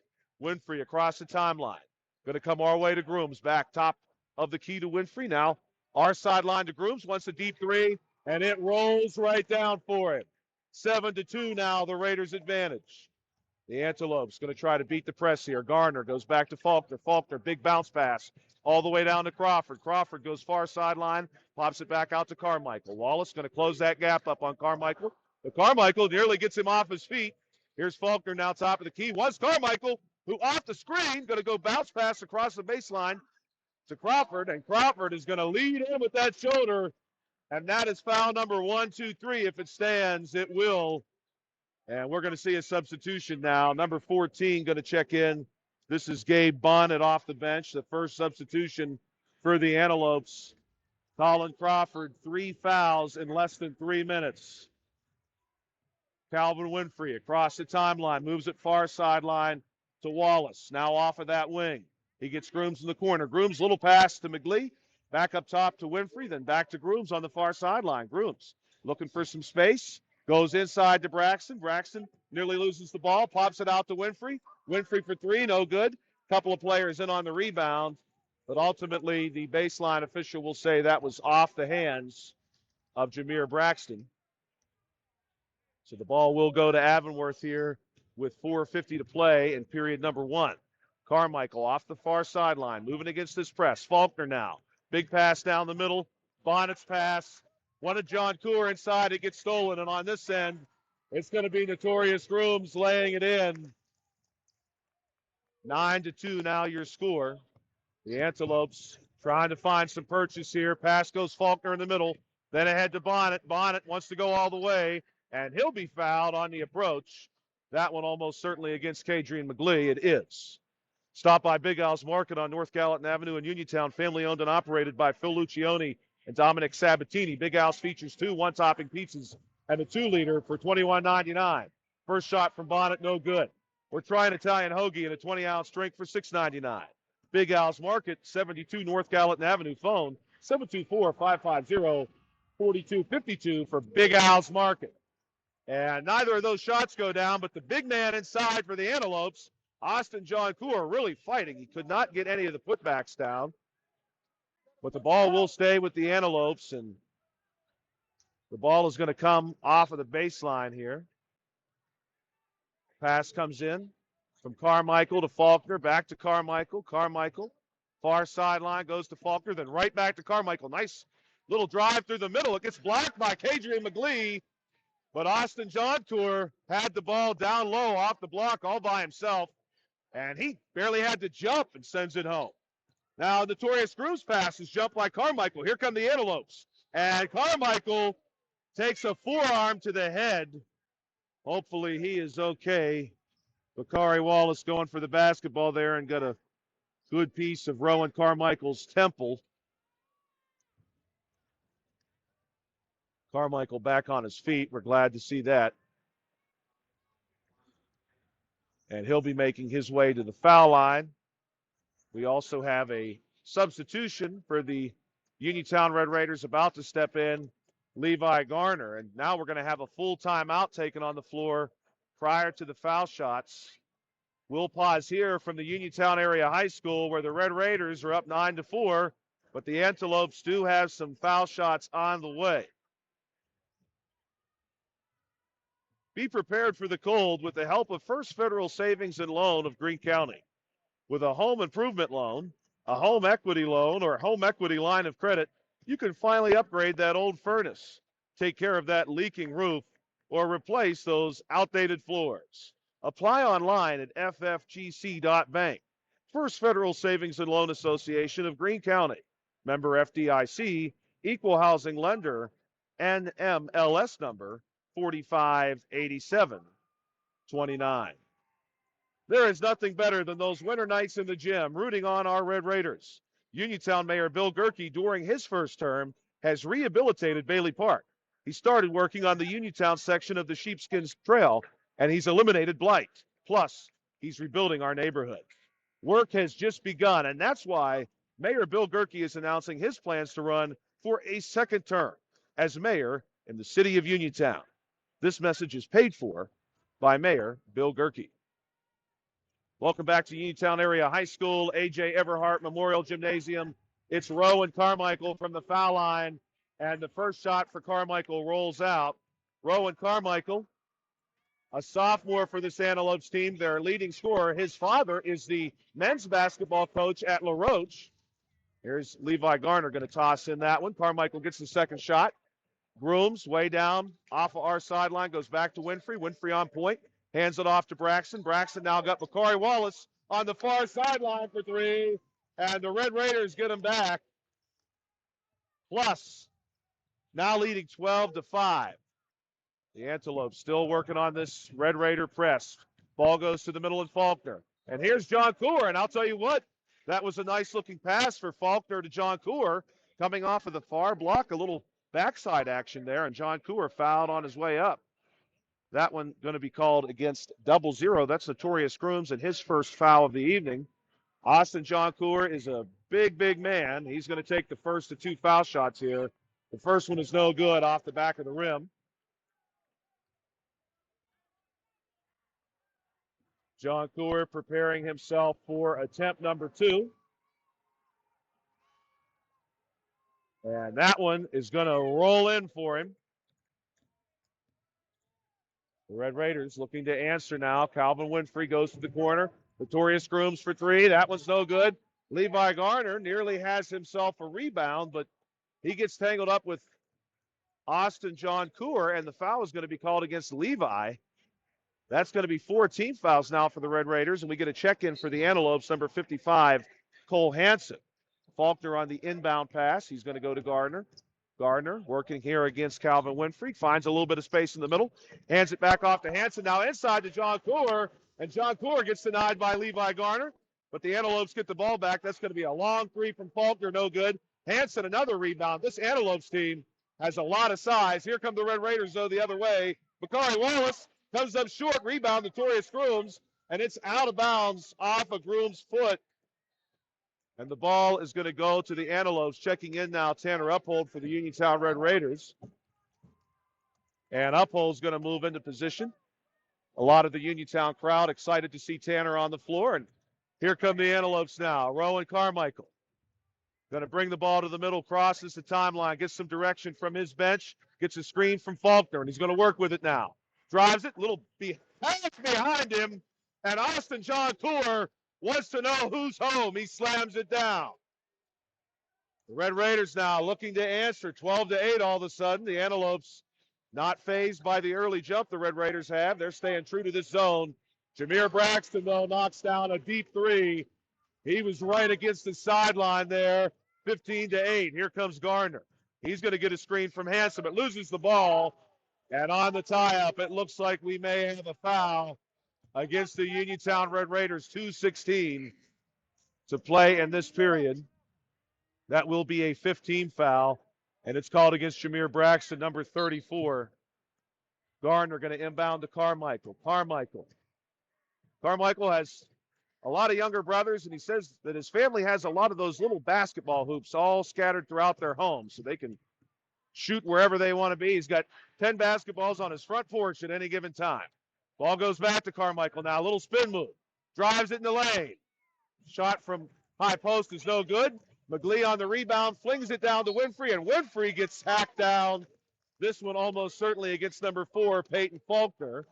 Winfrey across the timeline. Going to come our way to Grooms, back top of the key to Winfrey. Now our sideline to Grooms, wants a deep three, and it rolls right down for him. 7-2 now, the Raiders' advantage. The Antelopes going to try to beat the press here. Garner goes back to Faulkner. Faulkner, big bounce pass all the way down to Crawford. Crawford goes far sideline, pops it back out to Carmichael. Wallace going to close that gap up on Carmichael. But Carmichael nearly gets him off his feet. Here's Faulkner now top of the key. Was Carmichael, who off the screen, going to go bounce pass across the baseline to Crawford, and Crawford is going to lead in with that shoulder, and that is foul number 1, 2, 3. If it stands, it will. And we're going to see a substitution now. Number 14 going to check in. This is Gabe Bonnet off the bench, the first substitution for the Antelopes. Colin Crawford, 3 fouls in less than 3 minutes. Calvin Winfrey across the timeline, moves it far sideline to Wallace. Now off of that wing. He gets Grooms in the corner. Grooms, little pass to McGlee. Back up top to Winfrey, then back to Grooms on the far sideline. Grooms looking for some space. Goes inside to Braxton. Braxton nearly loses the ball. Pops it out to Winfrey. Winfrey for 3, no good. Couple of players in on the rebound. But ultimately, the baseline official will say that was off the hands of Jameer Braxton. So the ball will go to Avonworth here with 4:50 to play in period number 1. Carmichael off the far sideline, moving against this press. Faulkner now. Big pass down the middle. Bonnet's pass. One of John Coor inside. It gets stolen. And on this end, it's going to be Notorious Grooms laying it in. 9-2 now your score. The Antelopes trying to find some purchase here. Pass goes Faulkner in the middle. Then ahead to Bonnet. Bonnet wants to go all the way, and he'll be fouled on the approach. That one almost certainly against Kadrian McGlee. It is. Stop by Big Al's Market on North Gallatin Avenue in Uniontown, family owned and operated by Phil Lucioni and Dominic Sabatini. Big Al's features 2 one-topping pizzas and a 2-liter for $21.99. First shot from Bonnet, no good. We're trying Italian hoagie in a 20-ounce drink for $6.99. Big Al's Market, 72 North Gallatin Avenue. Phone 724-550-4252 for Big Al's Market. And neither of those shots go down, but the big man inside for the Antelopes, Austin John Coor, really fighting. He could not get any of the putbacks down. But the ball will stay with the Antelopes, and the ball is going to come off of the baseline here. Pass comes in from Carmichael to Faulkner, back to Carmichael. Carmichael, far sideline, goes to Faulkner, then right back to Carmichael. Nice little drive through the middle. It gets blocked by Kadrian McGlee, but Austin John Coor had the ball down low off the block all by himself, and he barely had to jump and sends it home. Now, Notorious Grooms pass is jumped by Carmichael. Here come the Antelopes. And Carmichael takes a forearm to the head. Hopefully he is okay. Bakari Wallace going for the basketball there and got a good piece of Rowan Carmichael's temple. Carmichael back on his feet. We're glad to see that. And he'll be making his way to the foul line. We also have a substitution for the Uniontown Red Raiders about to step in, Levi Garner. And now we're going to have a full timeout taken on the floor prior to the foul shots. We'll pause here from the Uniontown Area High School where the Red Raiders are up 9-4, but the Antelopes do have some foul shots on the way. Be prepared for the cold with the help of First Federal Savings and Loan of Greene County. With a home improvement loan, a home equity loan, or a home equity line of credit, you can finally upgrade that old furnace, take care of that leaking roof, or replace those outdated floors. Apply online at ffgc.bank. First Federal Savings and Loan Association of Greene County. Member FDIC, Equal Housing Lender, NMLS number 458729. There is nothing better than those winter nights in the gym rooting on our Red Raiders. Uniontown Mayor Bill Gerke, during his first term, has rehabilitated Bailey Park. He started working on the Uniontown section of the Sheepskins Trail, and he's eliminated blight. Plus, he's rebuilding our neighborhood. Work has just begun, and that's why Mayor Bill Gerke is announcing his plans to run for a second term as mayor in the city of Uniontown. This message is paid for by Mayor Bill Gerke. Welcome back to Uniontown Area High School, A.J. Everhart Memorial Gymnasium. It's Rowan Carmichael from the foul line, and the first shot for Carmichael rolls out. Rowan Carmichael, a sophomore for the Antelopes team, their leading scorer. His father is the men's basketball coach at La Roche. Here's Levi Garner going to toss in that one. Carmichael gets the second shot. Grooms way down off of our sideline, goes back to Winfrey. Winfrey on point, hands it off to Braxton. Braxton now got Bakari Wallace on the far sideline for three, and the Red Raiders get him back. Plus, now leading 12-5. The Antelopes still working on this Red Raider press. Ball goes to the middle of Faulkner. And here's John Coor, and I'll tell you what, that was a nice-looking pass for Faulkner to John Coor, coming off of the far block, a little backside action there, and John Coor fouled on his way up. That one going to be called against 00. That's Notorious Grooms and his first foul of the evening. Austin John Coor is a big, big man. He's going to take the first of two foul shots here. The first one is no good off the back of the rim. John Coor preparing himself for attempt number 2. And that one is going to roll in for him. The Red Raiders looking to answer now. Calvin Winfrey goes to the corner. Notorious Grooms for 3. That one's no good. Levi Garner nearly has himself a rebound, but he gets tangled up with Austin John Coor, and the foul is going to be called against Levi. That's going to be 4 team fouls now for the Red Raiders, and we get a check-in for the Antelopes, number 55, Cole Hansen. Faulkner on the inbound pass. He's going to go to Gardner. Gardner working here against Calvin Winfrey. Finds a little bit of space in the middle. Hands it back off to Hansen. Now inside to John Coor. And John Coor gets denied by Levi Garner. But the Antelopes get the ball back. That's going to be a long three from Faulkner. No good. Hansen another rebound. This Antelopes team has a lot of size. Here come the Red Raiders, though, the other way. Bakari Wallace comes up short. Rebound, Notorious Grooms. And it's out of bounds off of Grooms' foot. And the ball is going to go to the Antelopes. Checking in now, Tanner Uphold for the Uniontown Red Raiders. And Uphold's going to move into position. A lot of the Uniontown crowd excited to see Tanner on the floor. And here come the Antelopes now. Rowan Carmichael going to bring the ball to the middle, crosses the timeline, gets some direction from his bench, gets a screen from Faulkner, and he's going to work with it now. Drives it, little behind him, and Austin John Coor wants to know who's home. He slams it down. The Red Raiders now looking to answer. 12-8 all of a sudden. The Antelopes not fazed by the early jump the Red Raiders have. They're staying true to this zone. Jameer Braxton, though, knocks down a deep three. He was right against the sideline there. 15-8. Here comes Gardner. He's going to get a screen from Hansen, but loses the ball. And on the tie-up, it looks like we may have a foul against the Uniontown Red Raiders. 2:16 to play in this period. That will be a 15 foul, and it's called against Jameer Braxton, number 34. Gardner going to inbound to Carmichael. Carmichael has a lot of younger brothers, and he says that his family has a lot of those little basketball hoops all scattered throughout their home so they can shoot wherever they want to be. He's got 10 basketballs on his front porch at any given time. Ball goes back to Carmichael now. A little spin move. Drives it in the lane. Shot from high post is no good. McGlee on the rebound, flings it down to Winfrey, and Winfrey gets hacked down. This one almost certainly against number 4, Peyton Faulkner.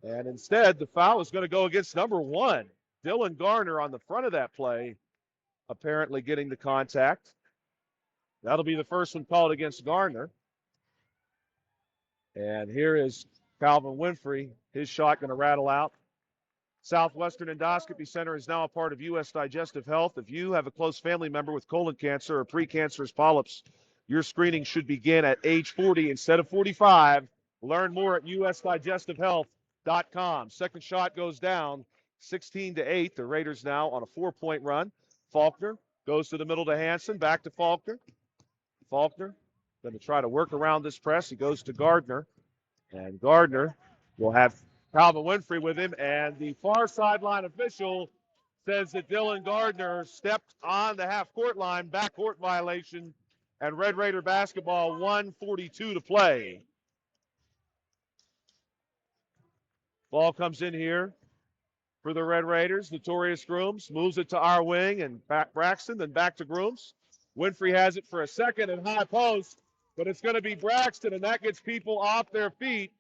And instead, the foul is going to go against number 1, Dylan Garner, on the front of that play, apparently getting the contact. That'll be the first one called against Garner. And here is Calvin Winfrey. His shot going to rattle out. Southwestern Endoscopy Center is now a part of U.S. Digestive Health. If you have a close family member with colon cancer or precancerous polyps, your screening should begin at age 40 instead of 45. Learn more at U.S. Digestive Health Avonworth.com. Second shot goes down, 16-8. The Raiders now on a 4-point run. Faulkner goes to the middle to Hanson, back to Faulkner. Faulkner going to try to work around this press. He goes to Gardner, and Gardner will have Calvin Winfrey with him, and the far sideline official says that Dylan Gardner stepped on the half-court line, backcourt violation, and Red Raider basketball, 1:42 to play. Ball comes in here for the Red Raiders. Notorious Grooms moves it to our wing, and back Braxton, then back to Grooms. Winfrey has it for a second and high post, but it's going to be Braxton, and that gets people off their feet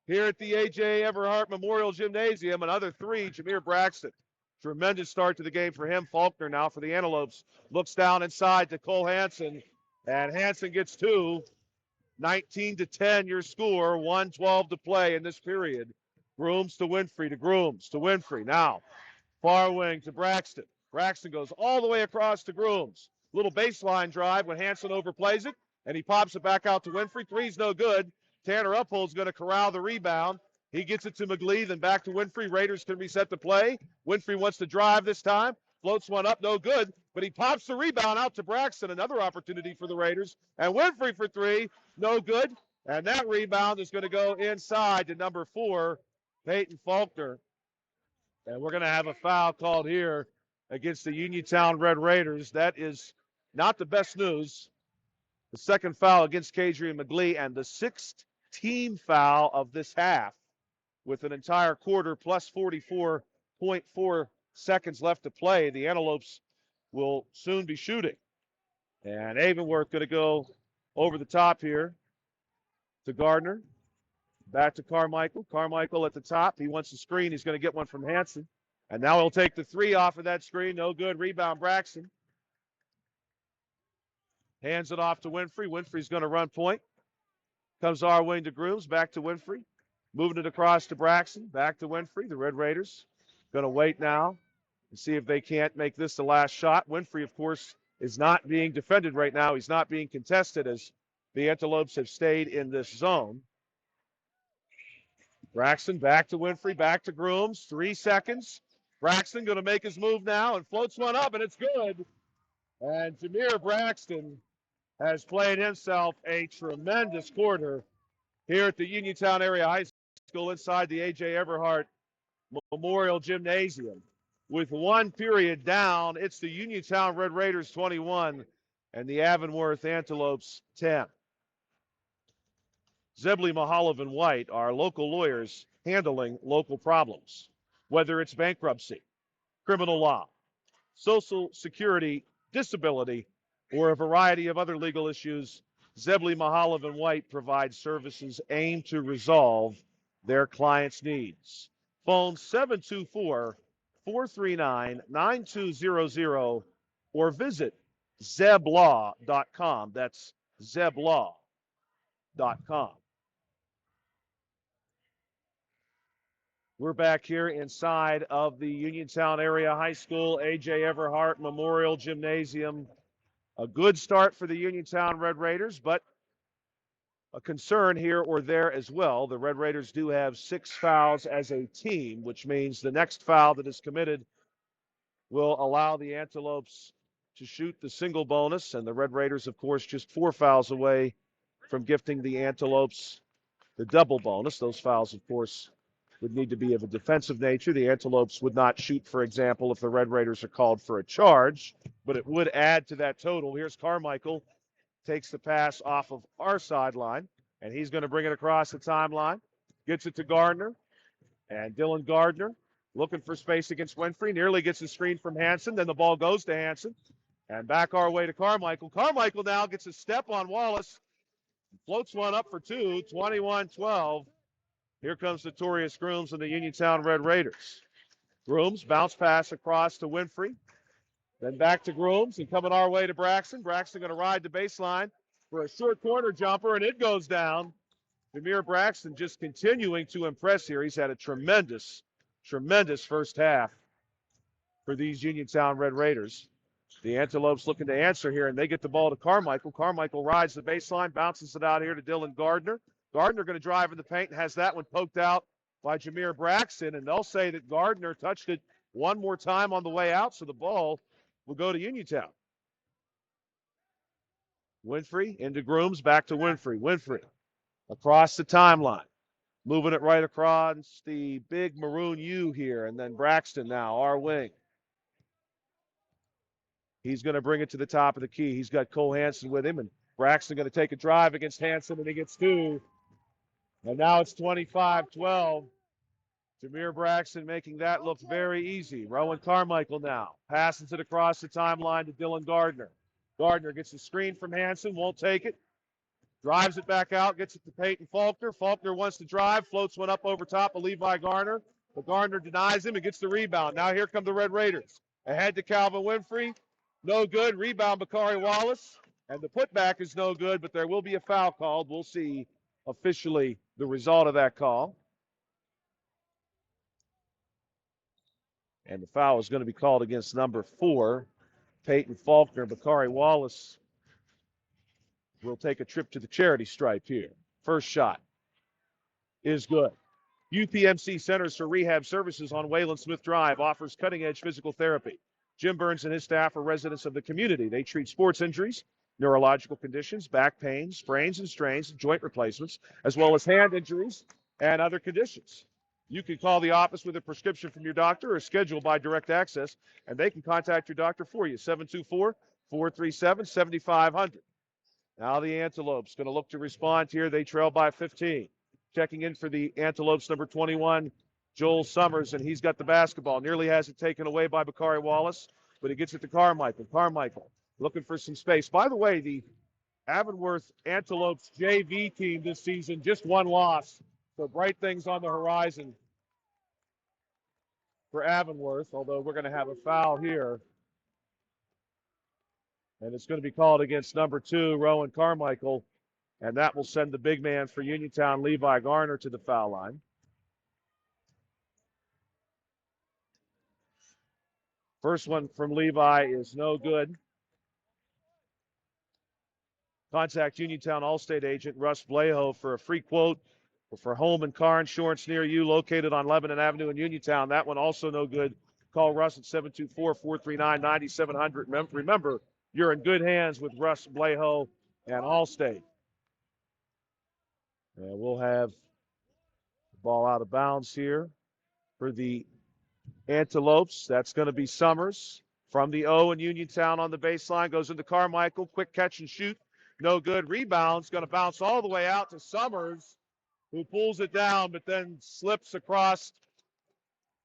here at the A.J. Everhart Memorial Gymnasium. Another three, Jameer Braxton. Tremendous start to the game for him. Faulkner now for the Antelopes. Looks down inside to Cole Hanson, and Hanson gets two. 19-10 your score, 1:12 to play in this period. Grooms to Winfrey, to Grooms, to Winfrey. Now, far wing to Braxton. Braxton goes all the way across to Grooms. Little baseline drive when Hanson overplays it, and he pops it back out to Winfrey. Three's no good. Tanner Uphold's going to corral the rebound. He gets it to McGlee, then back to Winfrey. Raiders can be set to play. Winfrey wants to drive this time. Floats one up, no good. But he pops the rebound out to Braxton. Another opportunity for the Raiders. And Winfrey for three, no good. And that rebound is going to go inside to number 4, Peyton Faulkner. And we're going to have a foul called here against the Uniontown Red Raiders. That is not the best news. The second foul against Kadrian McGlee, and the 6th team foul of this half, with an entire quarter plus 44.4 seconds left to play. The Antelopes will soon be shooting. And Avonworth going to go over the top here to Gardner. Back to Carmichael. Carmichael at the top. He wants the screen. He's going to get one from Hanson. And now he'll take the three off of that screen. No good. Rebound Braxton. Hands it off to Winfrey. Winfrey's going to run point. Comes our wing to Grooms. Back to Winfrey. Moving it across to Braxton. Back to Winfrey. The Red Raiders going to wait now and see if they can't make this the last shot. Winfrey, of course, is not being defended right now. He's not being contested as the Antelopes have stayed in this zone. Braxton back to Winfrey, back to Grooms. 3 seconds. Braxton going to make his move now and floats one up, and it's good. And Jameer Braxton has played himself a tremendous quarter here at the Uniontown Area High School inside the A.J. Everhart Memorial Gymnasium. With one period down, it's the Uniontown Red Raiders 21 and the Avonworth Antelopes 10. Zebley, Mehalov, and White are local lawyers handling local problems, whether it's bankruptcy, criminal law, social security, disability, or a variety of other legal issues. Zebley, Mehalov, and White provide services aimed to resolve their clients' needs. Phone 724-439-9200 or visit zeblaw.com. That's zeblaw.com. We're back here inside of the Uniontown Area High School A.J. Everhart Memorial Gymnasium. A good start for the Uniontown Red Raiders, but a concern here or there as well. The Red Raiders do have 6 fouls as a team, which means the next foul that is committed will allow the Antelopes to shoot the single bonus, and the Red Raiders, of course, just 4 fouls away from gifting the Antelopes the double bonus. Those fouls, of course, would need to be of a defensive nature. The Antelopes would not shoot, for example, if the Red Raiders are called for a charge, but it would add to that total. Here's Carmichael, takes the pass off of our sideline, and he's going to bring it across the timeline. Gets it to Gardner, and Dylan Gardner looking for space against Winfrey. Nearly gets the screen from Hanson. Then the ball goes to Hanson, and back our way to Carmichael. Carmichael now gets a step on Wallace, floats one up for two, 21-12. Here comes Notorious Grooms and the Uniontown Red Raiders. Grooms, bounce pass across to Winfrey. Then back to Grooms and coming our way to Braxton. Braxton going to ride the baseline for a short corner jumper, and it goes down. Jameer Braxton just continuing to impress here. He's had a tremendous first half for these Uniontown Red Raiders. The Antelopes looking to answer here, and they get the ball to Carmichael. Carmichael rides the baseline, bounces it out here to Dylan Gardner. Gardner going to drive in the paint and has that one poked out by Jameer Braxton, and they'll say that Gardner touched it one more time on the way out, so the ball will go to Uniontown. Winfrey into Grooms, back to Winfrey. Winfrey across the timeline, moving it right across the big maroon U here, and then Braxton now, our wing. He's going to bring it to the top of the key. He's got Cole Hansen with him, and Braxton going to take a drive against Hansen, and he gets two. And now it's 25-12. Jameer Braxton making that look very easy. Rowan Carmichael now passes it across the timeline to Dylan Gardner. Gardner gets the screen from Hansen, won't take it. Drives it back out, gets it to Peyton Faulkner. Faulkner wants to drive, floats one up over top of Levi Garner. But Gardner denies him and gets the rebound. Now here come the Red Raiders. Ahead to Calvin Winfrey. No good. Rebound, Bakari Wallace. And the putback is no good, but there will be a foul called. We'll see officially the result of that call. And the foul is going to be called against number 4, Peyton Faulkner. Bakari Wallace will take a trip to the charity stripe here. First shot is good. UPMC Centers for Rehab Services on Wayland Smith Drive offers cutting-edge physical therapy. Jim Burns and his staff are residents of the community. They treat sports injuries, neurological conditions, back pain, sprains and strains, joint replacements, as well as hand injuries and other conditions. You can call the office with a prescription from your doctor or schedule by direct access, and they can contact your doctor for you, 724-437-7500. Now the Antelopes going to look to respond here. They trail by 15. Checking in for the Antelopes, number 21, Joel Summers, and he's got the basketball. Nearly has it taken away by Bakari Wallace, but he gets it to Carmichael. Carmichael looking for some space. By the way, the Avonworth Antelopes JV team this season, just one loss. So bright things on the horizon for Avonworth, although we're going to have a foul here. And it's going to be called against number 2, Rowan Carmichael. And that will send the big man for Uniontown, Levi Garner, to the foul line. First one from Levi is no good. Contact Uniontown Allstate agent Russ Bleho for a free quote for home and car insurance near you, located on Lebanon Avenue in Uniontown. That one also no good. Call Russ at 724-439-9700. Remember, you're in good hands with Russ Bleho and Allstate. And we'll have the ball out of bounds here for the Antelopes. That's going to be Summers from the O in Uniontown on the baseline. Goes into Carmichael. Quick catch and shoot. No good. Rebound's going to bounce all the way out to Summers, who pulls it down but then slips across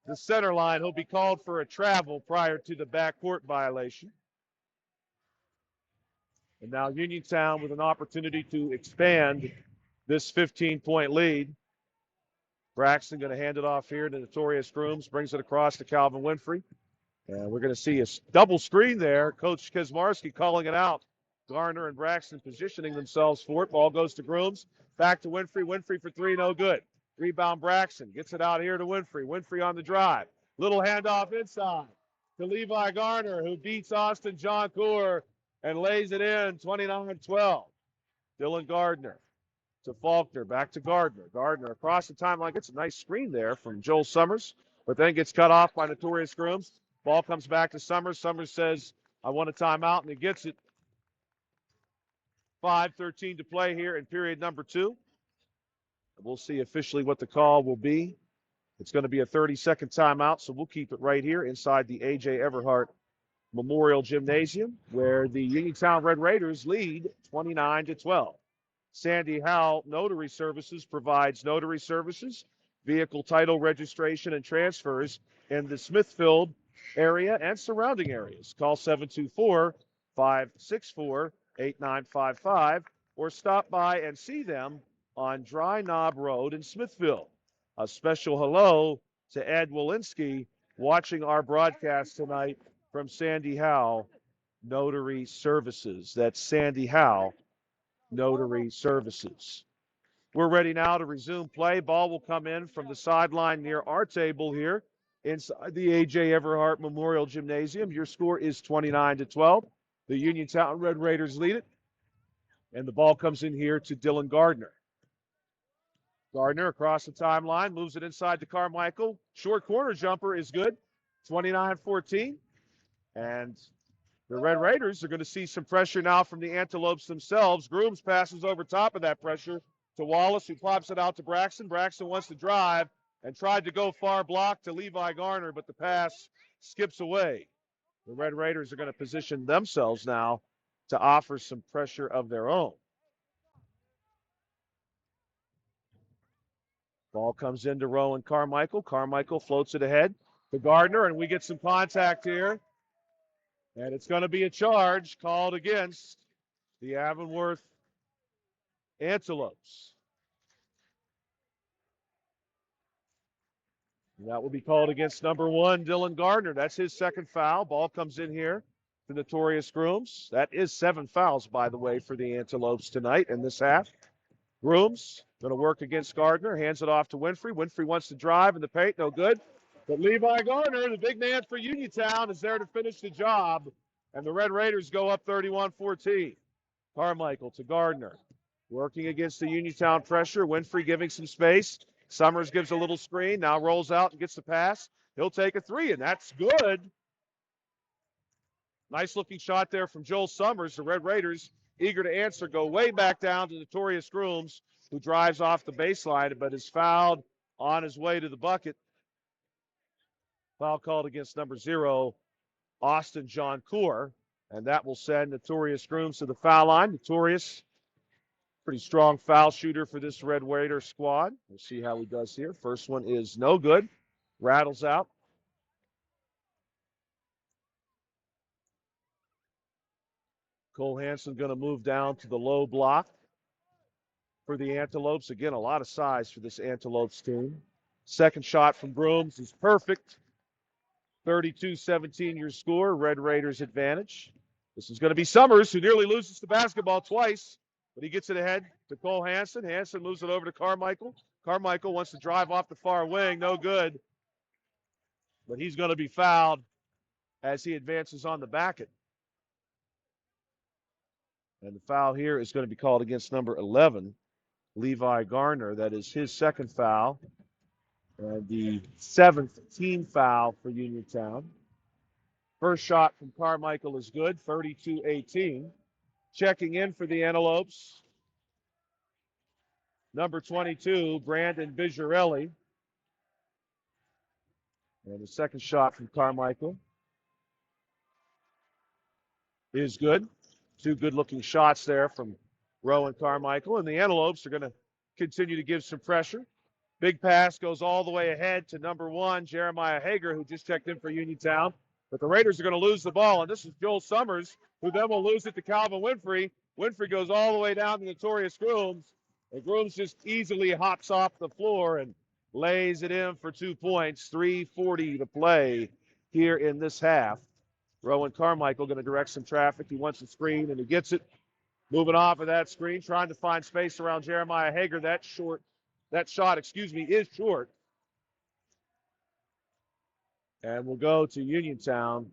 the center line. He'll be called for a travel prior to the backcourt violation. And now Uniontown with an opportunity to expand this 15-point lead. Braxton going to hand it off here to Notorious Grooms, brings it across to Calvin Winfrey. And we're going to see a double screen there. Coach Kaczmarski calling it out. Garner and Braxton positioning themselves for it. Ball goes to Grooms. Back to Winfrey. Winfrey for 3, no good. Rebound Braxton. Gets it out here to Winfrey. Winfrey on the drive. Little handoff inside to Levi Garner, who beats Austin John Coor and lays it in 29-12. Dylan Gardner to Faulkner, back to Gardner. Gardner across the timeline, gets a nice screen there from Joel Summers, but then gets cut off by Notorious Grooms. Ball comes back to Summers. Summers says, I want a timeout, and he gets it. 5:13 to play here in period number 2. We'll see officially what the call will be. It's going to be a 30-second timeout, so we'll keep it right here inside the A.J. Everhart Memorial Gymnasium, where the Uniontown Red Raiders lead 29-12. Sandy Howell Notary Services provides notary services, vehicle title registration, and transfers in the Smithfield area and surrounding areas. Call 724-564-8955 or stop by and see them on Dry Knob Road in Smithfield. A special hello to Ed Walensky watching our broadcast tonight from Sandy Howell Notary Services. That's Sandy Howell Notary Services. We're ready now to resume play. Ball will come in from the sideline near our table here inside the A.J. Everhart Memorial Gymnasium. Your score is 29-12. The Uniontown Red Raiders lead it. And the ball comes in here to Dylan Gardner. Gardner across the timeline, moves it inside to Carmichael. Short corner jumper is good, 29-14. And the Red Raiders are going to see some pressure now from the Antelopes themselves. Grooms passes over top of that pressure to Wallace, who pops it out to Braxton. Braxton wants to drive and tried to go far block to Levi Garner, but the pass skips away. The Red Raiders are going to position themselves now to offer some pressure of their own. Ball comes into Rowan Carmichael. Carmichael floats it ahead to Gardner, and we get some contact here. And it's going to be a charge called against the Avonworth Antelopes. And that will be called against number 1, Dylan Gardner. That's his second foul. Ball comes in here to Notorious Grooms. That is 7 fouls, by the way, for the Antelopes tonight in this half. Grooms going to work against Gardner. Hands it off to Winfrey. Winfrey wants to drive in the paint. No good. But Levi Gardner, the big man for Uniontown, is there to finish the job. And the Red Raiders go up 31-14. Carmichael to Gardner. Working against the Uniontown pressure. Winfrey giving some space. Summers gives a little screen. Now rolls out and gets the pass. He'll take a 3, and that's good. Nice looking shot there from Joel Summers. The Red Raiders, eager to answer, go way back down to Notorious Grooms, who drives off the baseline but is fouled on his way to the bucket. Foul called against number 0, Austin John Coor, and that will send Notorious Grooms to the foul line. Notorious, pretty strong foul shooter for this Red Raider squad. We'll see how he does here. First one is no good. Rattles out. Cole Hansen going to move down to the low block for the Antelopes. Again, a lot of size for this Antelopes team. Second shot from Grooms is perfect. 32-17 your score. Red Raiders advantage. This is going to be Summers, who nearly loses the basketball twice, but he gets it ahead to Cole Hansen. Hansen moves it over to Carmichael. Carmichael wants to drive off the far wing. No good. But he's going to be fouled as he advances on the backet. And the foul here is going to be called against number 11, Levi Garner. That is his second foul. And the 7th team foul for Uniontown. First shot from Carmichael is good, 32-18. Checking in for the Antelopes, number 22, Brandon Bigarelli. And the second shot from Carmichael is good. 2 good-looking shots there from Rowan Carmichael. And the Antelopes are going to continue to give some pressure. Big pass goes all the way ahead to number 1, Jeremiah Hager, who just checked in for Uniontown. But the Raiders are going to lose the ball, and this is Joel Summers, who then will lose it to Calvin Winfrey. Winfrey goes all the way down to Notorious Grooms, and Grooms just easily hops off the floor and lays it in for 2 points. 3:40 to play here in this half. Rowan Carmichael going to direct some traffic. He wants the screen, and he gets it. Moving off of that screen, trying to find space around Jeremiah Hager. That shot is short. And we'll go to Uniontown.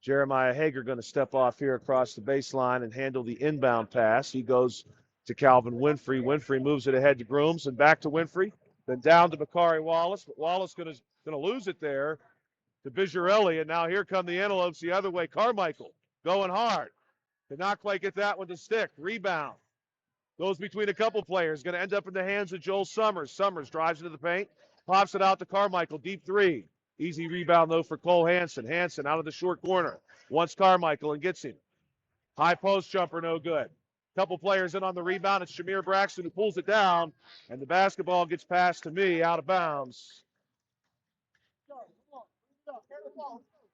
Jeremiah Hager going to step off here across the baseline and handle the inbound pass. He goes to Calvin Winfrey. Winfrey moves it ahead to Grooms and back to Winfrey. Then down to Bakari Wallace. But Wallace going to lose it there to Bigarelli. And now here come the Antelopes the other way. Carmichael going hard. Did not quite get that one to stick. Rebound. Goes between a couple players. Going to end up in the hands of Joel Summers. Summers drives into the paint. Pops it out to Carmichael. Deep 3. Easy rebound, though, for Cole Hansen. Hansen out of the short corner. Wants Carmichael and gets him. High post jumper, no good. Couple players in on the rebound. It's Shamir Braxton who pulls it down. And the basketball gets passed to me out of bounds.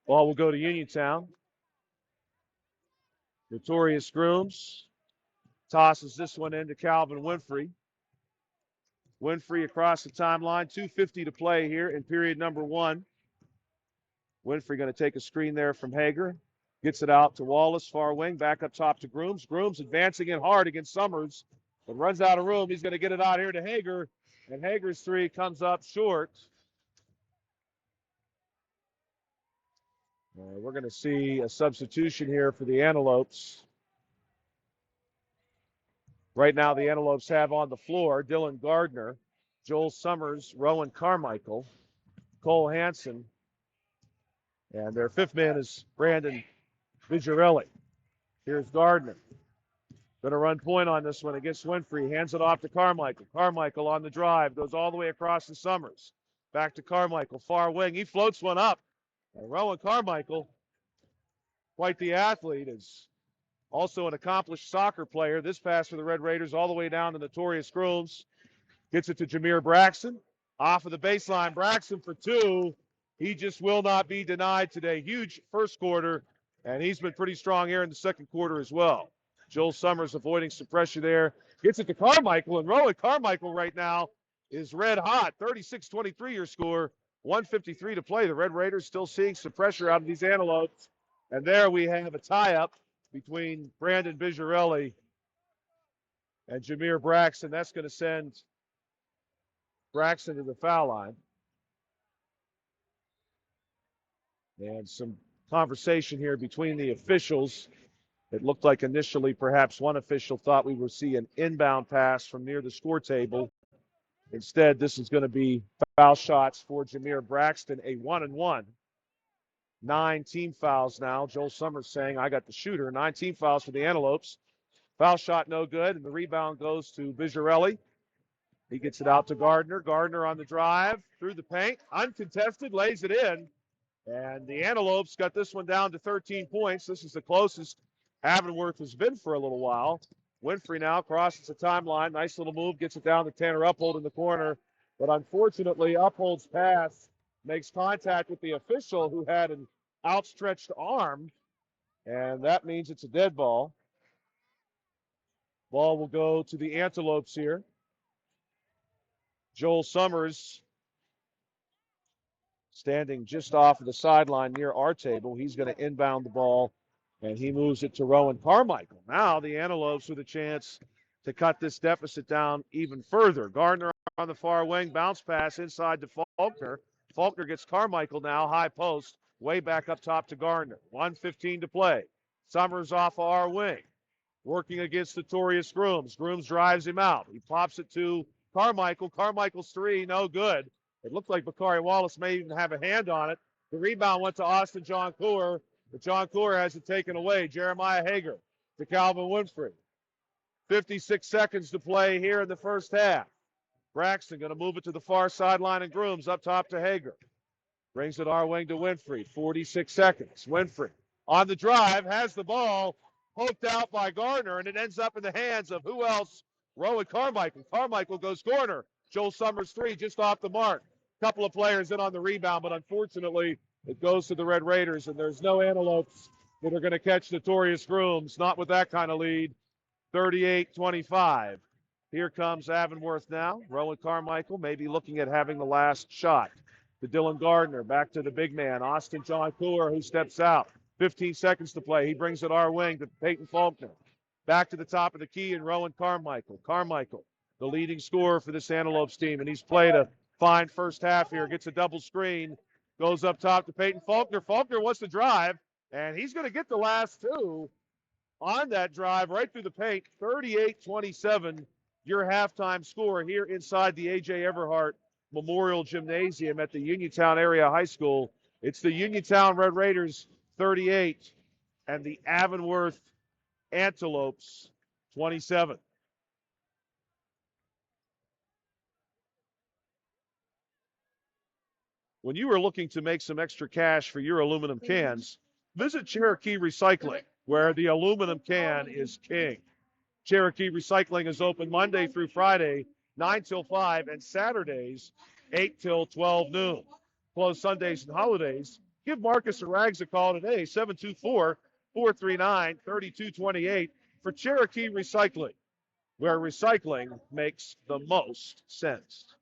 Ball will go to Uniontown. Notorious Grooms tosses this one into Calvin Winfrey. Winfrey across the timeline. 2:50 to play here in period number 1. Winfrey going to take a screen there from Hager. Gets it out to Wallace, far wing. Back up top to Grooms. Grooms advancing in hard against Summers. But runs out of room. He's going to get it out here to Hager. And Hager's 3 comes up short. We're going to see a substitution here for the Antelopes. Right now, the Antelopes have on the floor Dylan Gardner, Joel Summers, Rowan Carmichael, Cole Hansen, and their fifth man is Brandon Vigirelli. Here's Gardner. Going to run point on this one against Winfrey. Hands it off to Carmichael. Carmichael on the drive. Goes all the way across to Summers. Back to Carmichael. Far wing. He floats one up. And Rowan Carmichael, quite the athlete, is also an accomplished soccer player. This pass for the Red Raiders all the way down to Notorious Grooves. Gets it to Jameer Braxton. Off of the baseline. Braxton for two. He just will not be denied today. Huge first quarter, and he's been pretty strong here in the second quarter as well. Joel Summers avoiding some pressure there. Gets it to Carmichael, and Rowan Carmichael right now is red hot. 36-23 your score. 1:53 to play. The Red Raiders still seeing some pressure out of these Antelopes. And there we have a tie-up between Brandon Vigirelli and Jameer Braxton. That's going to send Braxton to the foul line. And some conversation here between the officials. It looked like initially perhaps one official thought we would see an inbound pass from near the score table. Instead, this is going to be foul shots for Jameer Braxton, a 1-and-1. 9 team fouls now. Joel Summers saying, I got the shooter. 9 team fouls for the Antelopes. Foul shot no good, and the rebound goes to Vigirelli. He gets it out to Gardner. Gardner on the drive, through the paint, uncontested, lays it in. And the Antelopes got this one down to 13 points. This is the closest Avonworth has been for a little while. Winfrey now crosses the timeline. Nice little move, gets it down to Tanner Uphold in the corner. But unfortunately, Uphold's pass makes contact with the official who had an outstretched arm. And that means it's a dead ball. Ball will go to the Antelopes here. Joel Summers standing just off of the sideline near our table. He's going to inbound the ball, and he moves it to Rowan Carmichael. Now the Antelopes with a chance to cut this deficit down even further. Gardner on the far wing, bounce pass inside to Faulkner. Faulkner gets Carmichael now, high post, way back up top to Gardner. 1:15 to play. Summers off of our wing, working against Notorious Grooms. Grooms drives him out. He pops it to Carmichael. Carmichael's three, no good. It looked like Bakari Wallace may even have a hand on it. The rebound went to Austin John Cooler, but John Cooler has it taken away. Jeremiah Hager to Calvin Winfrey. 56 seconds to play here in the first half. Braxton going to move it to the far sideline, and Grooms up top to Hager. Brings it our wing to Winfrey. 46 seconds. Winfrey on the drive, has the ball, poked out by Gardner, and it ends up in the hands of who else? Rowan Carmichael. Carmichael goes corner. Joel Summers three just off the mark. Couple of players in on the rebound, but unfortunately it goes to the Red Raiders, and there's no Antelopes that are going to catch Notorious Grooms, not with that kind of lead. 38-25. Here comes Avonworth now. Rowan Carmichael maybe looking at having the last shot. To Dylan Gardner, back to the big man, Austin John Cooler, who steps out. 15 seconds to play. He brings it our wing to Peyton Faulkner. Back to the top of the key, and Rowan Carmichael. Carmichael, the leading scorer for this Antelopes team, and he's played a fine first half here. Gets a double screen, goes up top to Peyton Faulkner. Faulkner wants to drive, and he's going to get the last two on that drive right through the paint. 38-27, your halftime score here inside the A.J. Everhart Memorial Gymnasium at the Uniontown Area High School. It's the Uniontown Red Raiders 38 and the Avonworth Antelopes 27. When you are looking to make some extra cash for your aluminum cans, visit Cherokee Recycling, where the aluminum can is king. Cherokee Recycling is open Monday through Friday, 9 till 5, and Saturdays, 8 till 12 noon. Closed Sundays and holidays. Give Marcus or Rags a call today, 724-439-3228 for Cherokee Recycling, where recycling makes the most sense.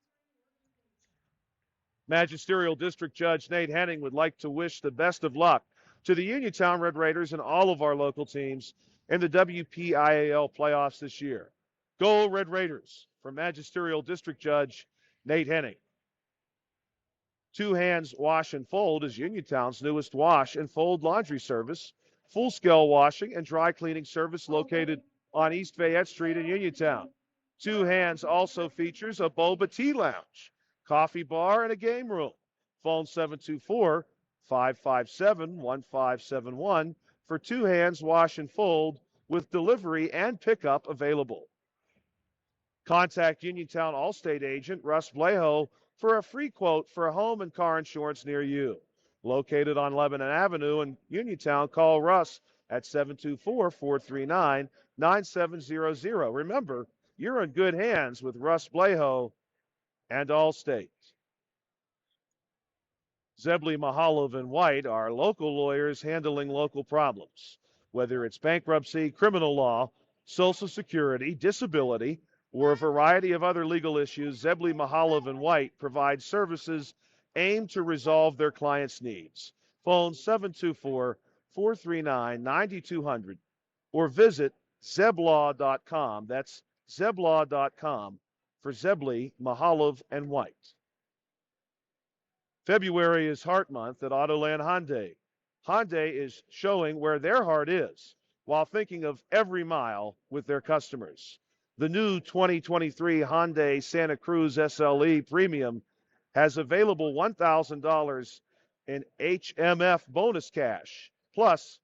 Magisterial District Judge Nate Henning would like to wish the best of luck to the Uniontown Red Raiders and all of our local teams in the WPIAL playoffs this year. Go Red Raiders, from Magisterial District Judge Nate Henning. Two Hands Wash and Fold is Uniontown's newest wash and fold laundry service. Full-scale washing and dry cleaning service located on East Fayette Street in Uniontown. Two Hands also features a boba tea lounge, coffee bar, and a game room. Phone 724-557-1571 for Two Hands Wash and Fold with delivery and pickup available. Contact Uniontown Allstate agent Russ Blejo for a free quote for a home and car insurance near you. Located on Lebanon Avenue in Uniontown, call Russ at 724-439-9700. Remember, you're in good hands with Russ Blejo and Allstate. Zebley, Mehalov, and White are local lawyers handling local problems. Whether it's bankruptcy, criminal law, Social Security, disability, or a variety of other legal issues, Zebley, Mehalov, and White provide services aimed to resolve their clients' needs. Phone 724-439-9200 or visit zeblaw.com. That's zeblaw.com for Zebley, Mehalov, and White. February is Heart Month at Autoland Hyundai. Hyundai is showing where their heart is while thinking of every mile with their customers. The new 2023 Hyundai Santa Cruz SLE Premium has available $1,000 in HMF bonus cash, plus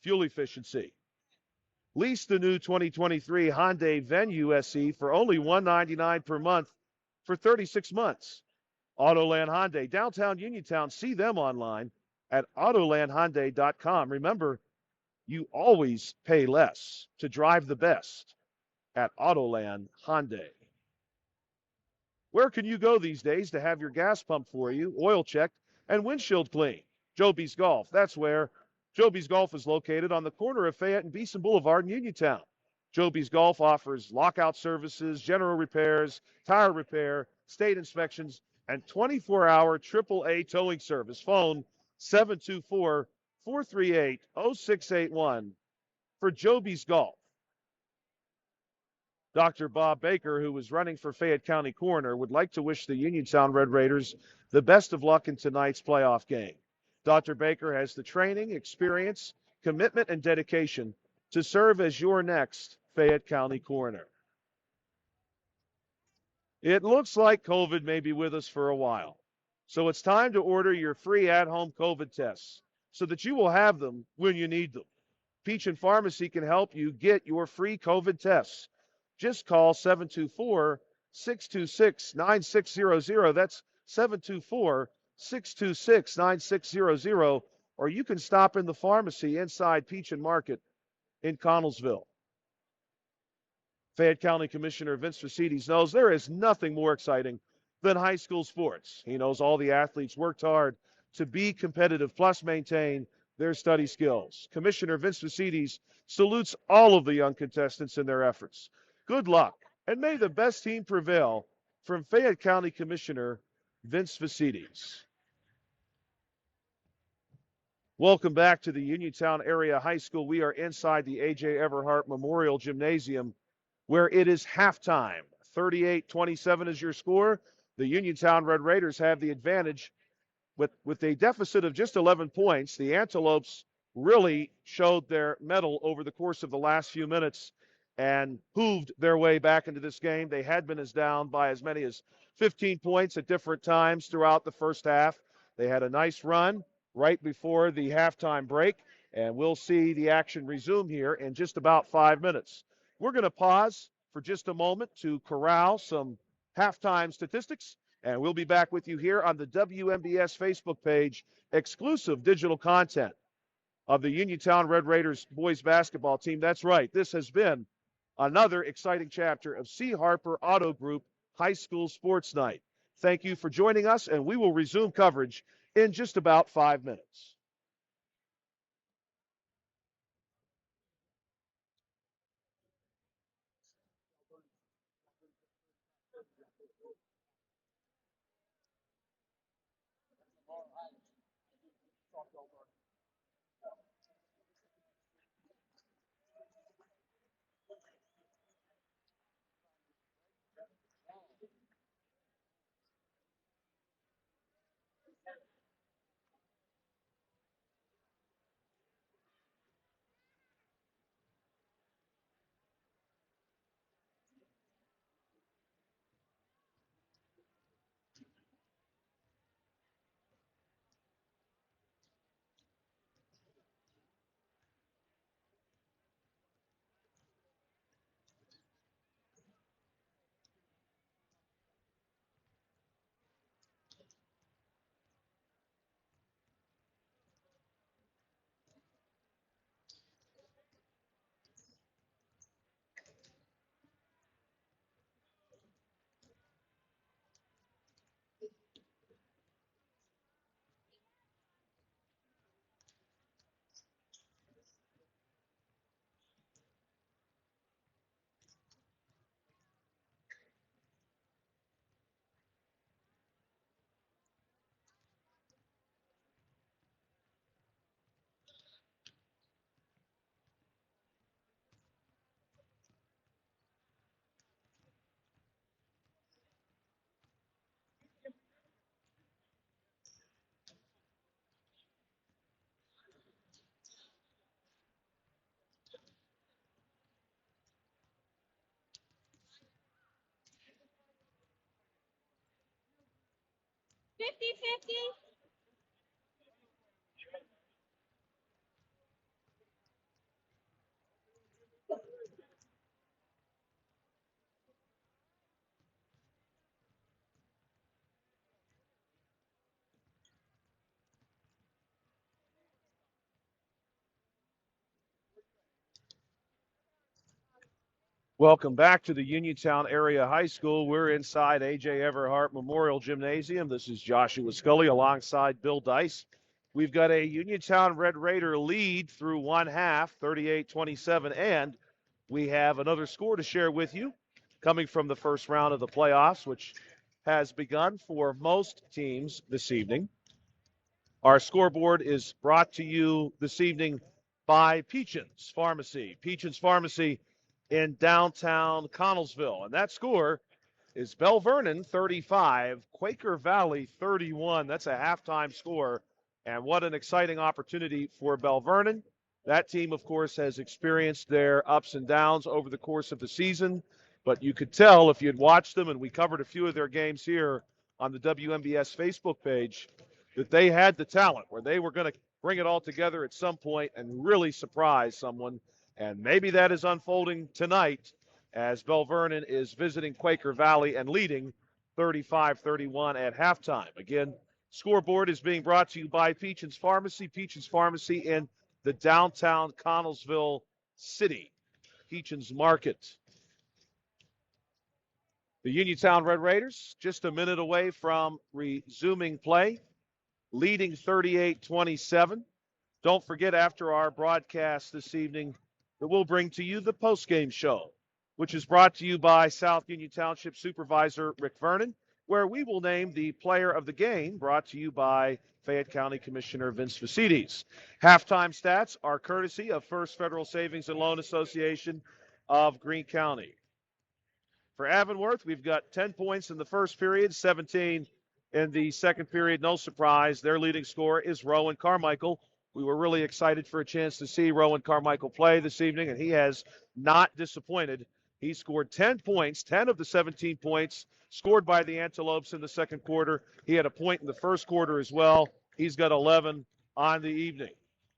fuel efficiency. Lease the new 2023 Hyundai Venue SE for only $199 per month for 36 months. Autoland Hyundai, downtown Uniontown. See them online at autolandhyundai.com. Remember, you always pay less to drive the best at Autoland Hyundai. Where can you go these days to have your gas pumped for you, oil checked, and windshield cleaned? Joby's Golf. That's where. Joby's Golf is located on the corner of Fayette and Beeson Boulevard in Uniontown. Joby's Golf offers lockout services, general repairs, tire repair, state inspections, and 24-hour AAA towing service. Phone 724-438-0681 for Joby's Golf. Dr. Bob Baker, who is running for Fayette County Coroner, would like to wish the Uniontown Red Raiders the best of luck in tonight's playoff game. Dr. Baker has the training, experience, commitment, and dedication to serve as your next Fayette County Coroner. It looks like COVID may be with us for a while, so it's time to order your free at-home COVID tests so that you will have them when you need them. Peach & Pharmacy can help you get your free COVID tests. Just call 724-626-9600. That's 724-626-9600, or you can stop in the pharmacy inside Peach and Market in Connellsville. Fayette County Commissioner Vince Facilities knows there is nothing more exciting than high school sports. He knows all the athletes worked hard to be competitive, plus maintain their study skills. Commissioner Vince Facilities salutes all of the young contestants in their efforts. Good luck, and may the best team prevail. From Fayette County Commissioner Vince Facilities. Welcome back to the Uniontown Area High School. We are inside the A.J. Everhart Memorial Gymnasium, where it is halftime. 38-27 is your score. The Uniontown Red Raiders have the advantage with a deficit of just 11 points. The Antelopes really showed their mettle over the course of the last few minutes and hooved their way back into this game. They had been down by as many as 15 points at different times throughout the first half. They had a nice run right before the halftime break, and we'll see the action resume here in just about 5 minutes. We're going to pause for just a moment to corral some halftime statistics, and we'll be back with you here on the WMBS Facebook page, exclusive digital content of the Uniontown Red Raiders boys basketball team. That's right, this has been another exciting chapter of C. Harper Auto Group High School Sports Night. Thank you for joining us, and we will resume coverage in just about 5 minutes. Welcome back to the Uniontown Area High School. We're inside A.J. Everhart Memorial Gymnasium. This is Joshua Scully alongside Bill Dice. We've got a Uniontown Red Raider lead through one half, 38-27, and we have another score to share with you coming from the first round of the playoffs, which has begun for most teams this evening. Our scoreboard is brought to you this evening by Peachin's Pharmacy. Peachin's Pharmacy in downtown Connellsville. And that score is Bell Vernon 35, Quaker Valley 31. That's a halftime score. And what an exciting opportunity for Bell Vernon. That team, of course, has experienced their ups and downs over the course of the season. But you could tell if you'd watched them, and we covered a few of their games here on the WMBS Facebook page, that they had the talent where they were going to bring it all together at some point and really surprise someone. And maybe that is unfolding tonight as Bell Vernon is visiting Quaker Valley and leading 35-31 at halftime. Again, scoreboard is being brought to you by Peachin's Pharmacy. Peachin's Pharmacy in the downtown Connellsville city. Peachin's Market. The Uniontown Red Raiders just a minute away from resuming play, leading 38-27. Don't forget, after our broadcast this evening, that we'll bring to you the postgame show, which is brought to you by South Union Township Supervisor Rick Vernon, where we will name the player of the game, brought to you by Fayette County Commissioner Vince Vacides. Halftime stats are courtesy of First Federal Savings and Loan Association of Greene County. For Avonworth, we've got 10 points in the first period, 17 in the second period. No surprise, their leading scorer is Rowan Carmichael. We were really excited for a chance to see Rowan Carmichael play this evening, and he has not disappointed. He scored 10 points, 10 of the 17 points scored by the Antelopes in the second quarter. He had a point in the first quarter as well. He's got 11 on the evening.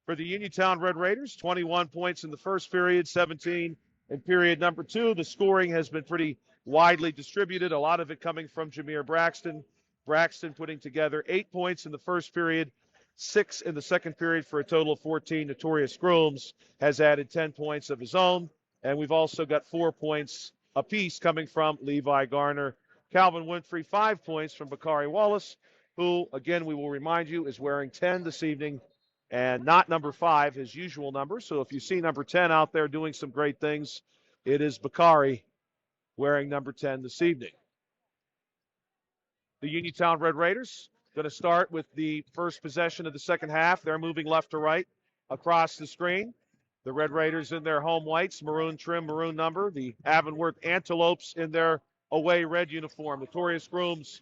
For the Uniontown Red Raiders, 21 points in the first period, 17 in period number two. The scoring has been pretty widely distributed, a lot of it coming from Jameer Braxton. Braxton putting together 8 points in the first period, 6 in the second period for a total of 14. Notorious Grooms has added 10 points of his own. And we've also got 4 points apiece coming from Levi Garner. Calvin Winfrey, 5 points from Bakari Wallace, who, again, we will remind you, is wearing 10 this evening and not number 5, his usual number. So if you see number 10 out there doing some great things, it is Bakari wearing number 10 this evening. The Uniontown Red Raiders going to start with the first possession of the second half. They're moving left to right across the screen. The Red Raiders in their home whites, maroon trim, maroon number. The Avonworth Antelopes in their away red uniform. Notorious Grooms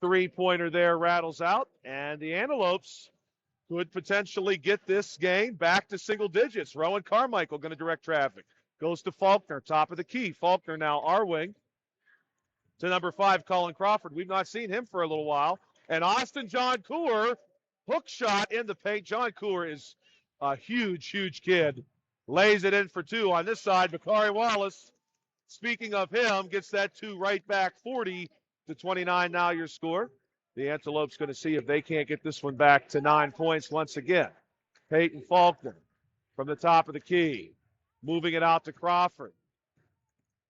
three-pointer there rattles out. And the Antelopes could potentially get this game back to single digits. Rowan Carmichael going to direct traffic. Goes to Faulkner, top of the key. Faulkner now our wing. To number 5, Colin Crawford. We've not seen him for a little while. And Austin John Cooler, hook shot in the paint. John Cooler is a huge, huge kid. Lays it in for 2 on this side. Bakari Wallace, speaking of him, gets that 2 right back. 40-29 now your score. The Antelopes going to see if they can't get this one back to 9 points once again. Peyton Faulkner from the top of the key. Moving it out to Crawford.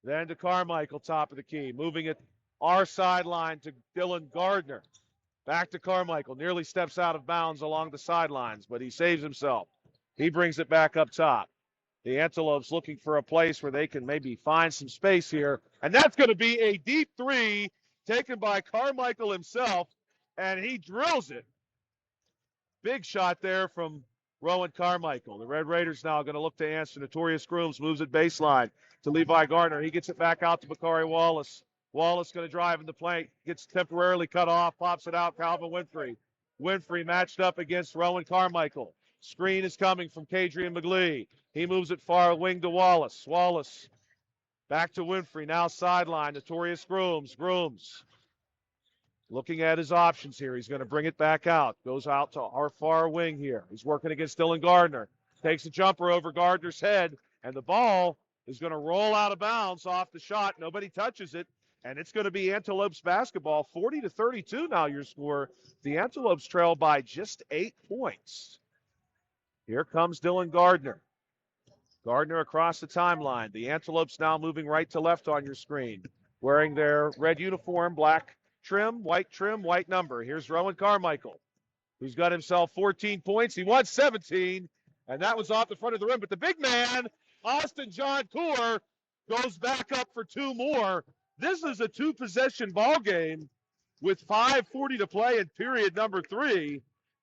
Then to Carmichael, top of the key. Moving it our sideline to Dylan Gardner. Back to Carmichael. Nearly steps out of bounds along the sidelines, but he saves himself. He brings it back up top. The Antelopes looking for a place where they can maybe find some space here. And that's going to be a deep 3 taken by Carmichael himself, and he drills it. Big shot there from Rowan Carmichael. The Red Raiders now going to look to answer. Notorious Grooms moves it baseline to Levi Gardner. He gets it back out to Bakari Wallace. Wallace going to drive in the plate. Gets temporarily cut off. Pops it out. Calvin Winfrey. Winfrey matched up against Rowan Carmichael. Screen is coming from Kadrian McGlee. He moves it far wing to Wallace. Wallace back to Winfrey. Now sideline. Notorious Grooms. Grooms Looking at his options here. He's going to bring it back out. Goes out to our far wing here. He's working against Dylan Gardner. Takes a jumper over Gardner's head, and the ball is going to roll out of bounds off the shot. Nobody touches it, and it's going to be Antelopes basketball. 40-32 now your score. The Antelopes trail by just 8 points. Here comes Dylan Gardner. Gardner across the timeline. The Antelopes now moving right to left on your screen, wearing their red uniform, black trim, white number. Here's Rowan Carmichael, who's got himself 14 points. He won 17, and that was off the front of the rim. But the big man, Austin John Coor, goes back up for 2 more. This is a 2-possession ball game with 5:40 to play in period number 3.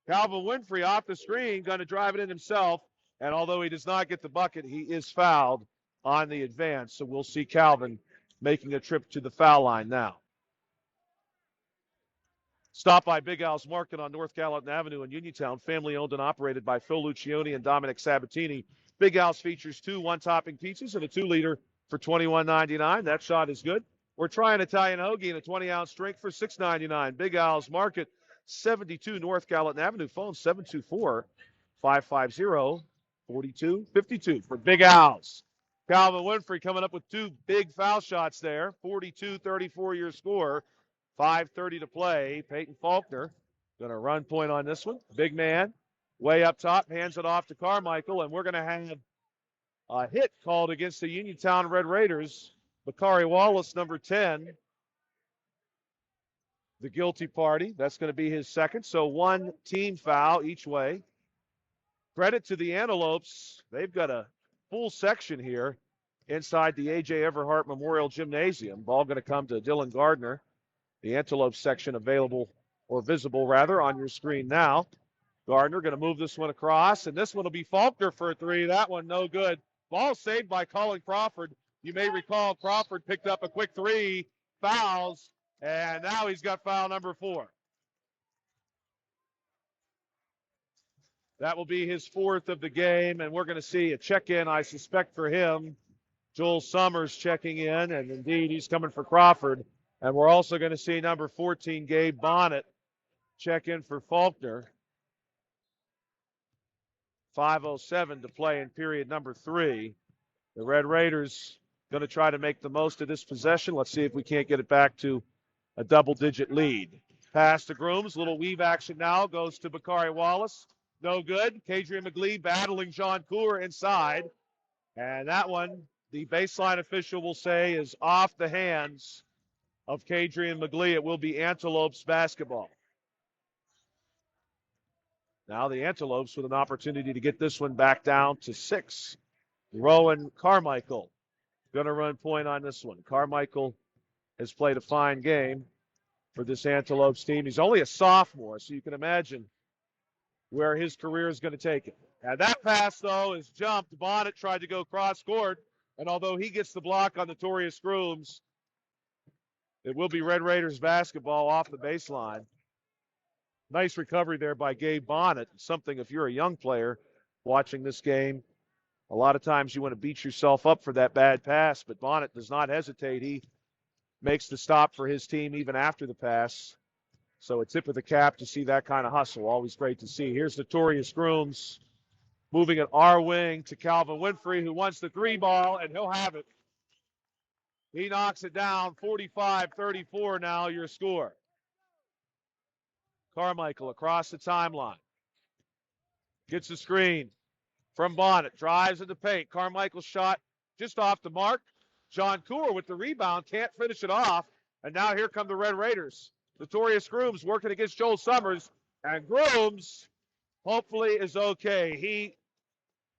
Calvin Winfrey off the screen, going to drive it in himself. And although he does not get the bucket, he is fouled on the advance. So we'll see Calvin making a trip to the foul line now. Stop by Big Al's Market on North Gallatin Avenue in Uniontown. Family owned and operated by Phil Lucioni and Dominic Sabatini. Big Al's features 2 one-topping pizzas and a 2-liter for $21.99. That shot is good. We're trying Italian hoagie and a 20-ounce drink for $6.99. Big Al's Market, 72 North Gallatin Avenue. Phone 724-550-4252 for Big Al's. Calvin Winfrey coming up with 2 big foul shots there. 42-34 your score. 5:30 to play. Peyton Faulkner going to run point on this one. Big man, way up top, hands it off to Carmichael, and we're going to have a hit called against the Uniontown Red Raiders. Bakari Wallace, number 10, the guilty party. That's going to be his second, so 1 team foul each way. Credit to the Antelopes. They've got a full section here inside the A.J. Everhart Memorial Gymnasium. Ball going to come to Dylan Gardner. The Antelope section available, or visible rather, on your screen now. Gardner going to move this one across, and this one will be Faulkner for a 3. That one no good. Ball saved by Colin Crawford. You may recall Crawford picked up a quick 3, fouls, and now he's got foul number 4. That will be his 4th of the game, and we're going to see a check-in, I suspect, for him. Joel Summers checking in, and indeed he's coming for Crawford. And we're also going to see number 14, Gabe Bonnet, check in for Faulkner. 5:07 to play in period number 3. The Red Raiders going to try to make the most of this possession. Let's see if we can't get it back to a double-digit lead. Pass to Grooms. Little weave action now. Goes to Bakari Wallace. No good. Kadrian McGlee battling John Coor inside. And that one, the baseline official will say, is off the hands of Kadrian McGlee. It will be Antelopes basketball. Now the Antelopes with an opportunity to get this one back down to 6. Rowan Carmichael going to run point on this one. Carmichael has played a fine game for this Antelopes team. He's only a sophomore, so you can imagine where his career is going to take him. And that pass, though, is jumped. Bonnet tried to go cross-court, and although he gets the block on Notorious Grooms, it will be Red Raiders basketball off the baseline. Nice recovery there by Gabe Bonnet. Something, if you're a young player watching this game, a lot of times you want to beat yourself up for that bad pass, but Bonnet does not hesitate. He makes the stop for his team even after the pass. So a tip of the cap to see that kind of hustle. Always great to see. Here's Notorious Grooms moving at our wing to Calvin Winfrey, who wants the 3 ball, and he'll have it. He knocks it down. 45-34 now your score. Carmichael across the timeline. Gets the screen from Bonnet. Drives in the paint. Carmichael's shot just off the mark. John Coor with the rebound. Can't finish it off. And now here come the Red Raiders. Notorious Grooms working against Joel Summers. And Grooms hopefully is okay. He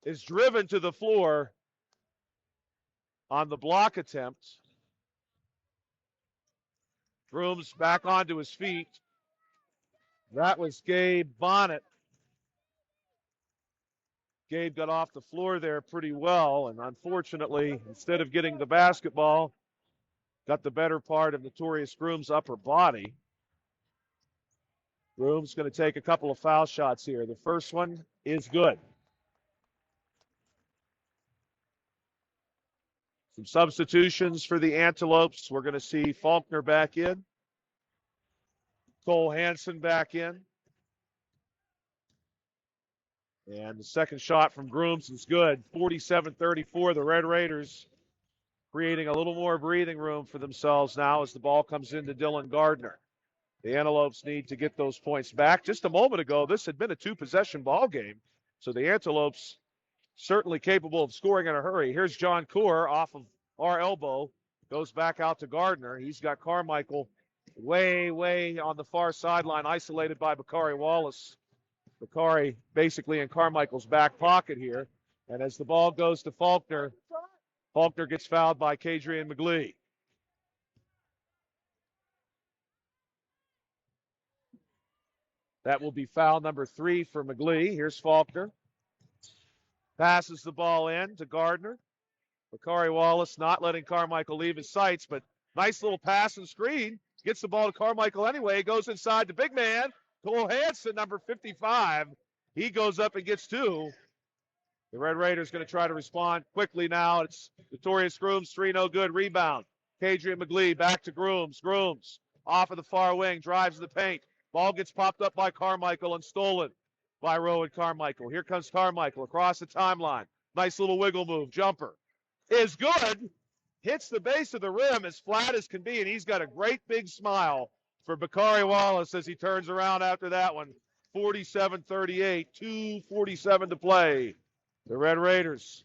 is driven to the floor on the block attempt. Grooms back onto his feet. That was Gabe Bonnet. Gabe got off the floor there pretty well, and unfortunately, instead of getting the basketball, got the better part of Notorious Grooms' upper body. Grooms going to take a couple of foul shots here. The first one is good. Some substitutions for the Antelopes. We're going to see Faulkner back in. Cole Hansen back in. And the second shot from Grooms is good. 47-34, the Red Raiders creating a little more breathing room for themselves now as the ball comes into Dylan Gardner. The Antelopes need to get those points back. Just a moment ago, this had been a two-possession ball game, so the Antelopes certainly capable of scoring in a hurry. Here's John Coor off of our elbow, goes back out to Gardner. He's got Carmichael way on the far sideline, isolated by Bakari Wallace. Bakari basically in Carmichael's back pocket here. And as the ball goes to Faulkner, Faulkner gets fouled by Kadrian McGlee. That will be foul number 3 for McGlee. Here's Faulkner. Passes the ball in to Gardner. Bakari Wallace not letting Carmichael leave his sights, but nice little pass and screen. Gets the ball to Carmichael anyway. Goes inside to big man, Cole Hansen, number 55. He goes up and gets 2. The Red Raiders going to try to respond quickly now. It's Notorious Grooms, 3 no good. Rebound. Kadrian McGlee back to Grooms. Grooms off of the far wing, drives the paint. Ball gets popped up by Carmichael and stolen by Rowan Carmichael. Here comes Carmichael across the timeline. Nice little wiggle move. Jumper is good. Hits the base of the rim as flat as can be, and he's got a great big smile for Bakari Wallace as he turns around after that one. 47-38, 2:47 to play. The Red Raiders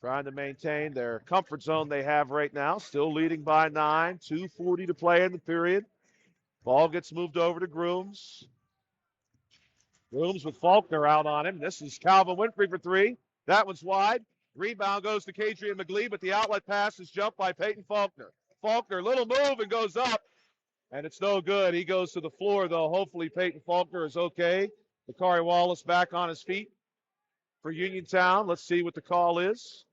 trying to maintain their comfort zone they have right now, still leading by 9, 2:40 to play in the period. Ball gets moved over to Grooms. Grooms with Faulkner out on him. This is Calvin Winfrey for 3. That one's wide. Rebound goes to Kadrian McGlee, but the outlet pass is jumped by Peyton Faulkner. Faulkner, little move and goes up, and it's no good. He goes to the floor, though. Hopefully Peyton Faulkner is okay. Bakari Wallace back on his feet for Uniontown. Let's see what the call is.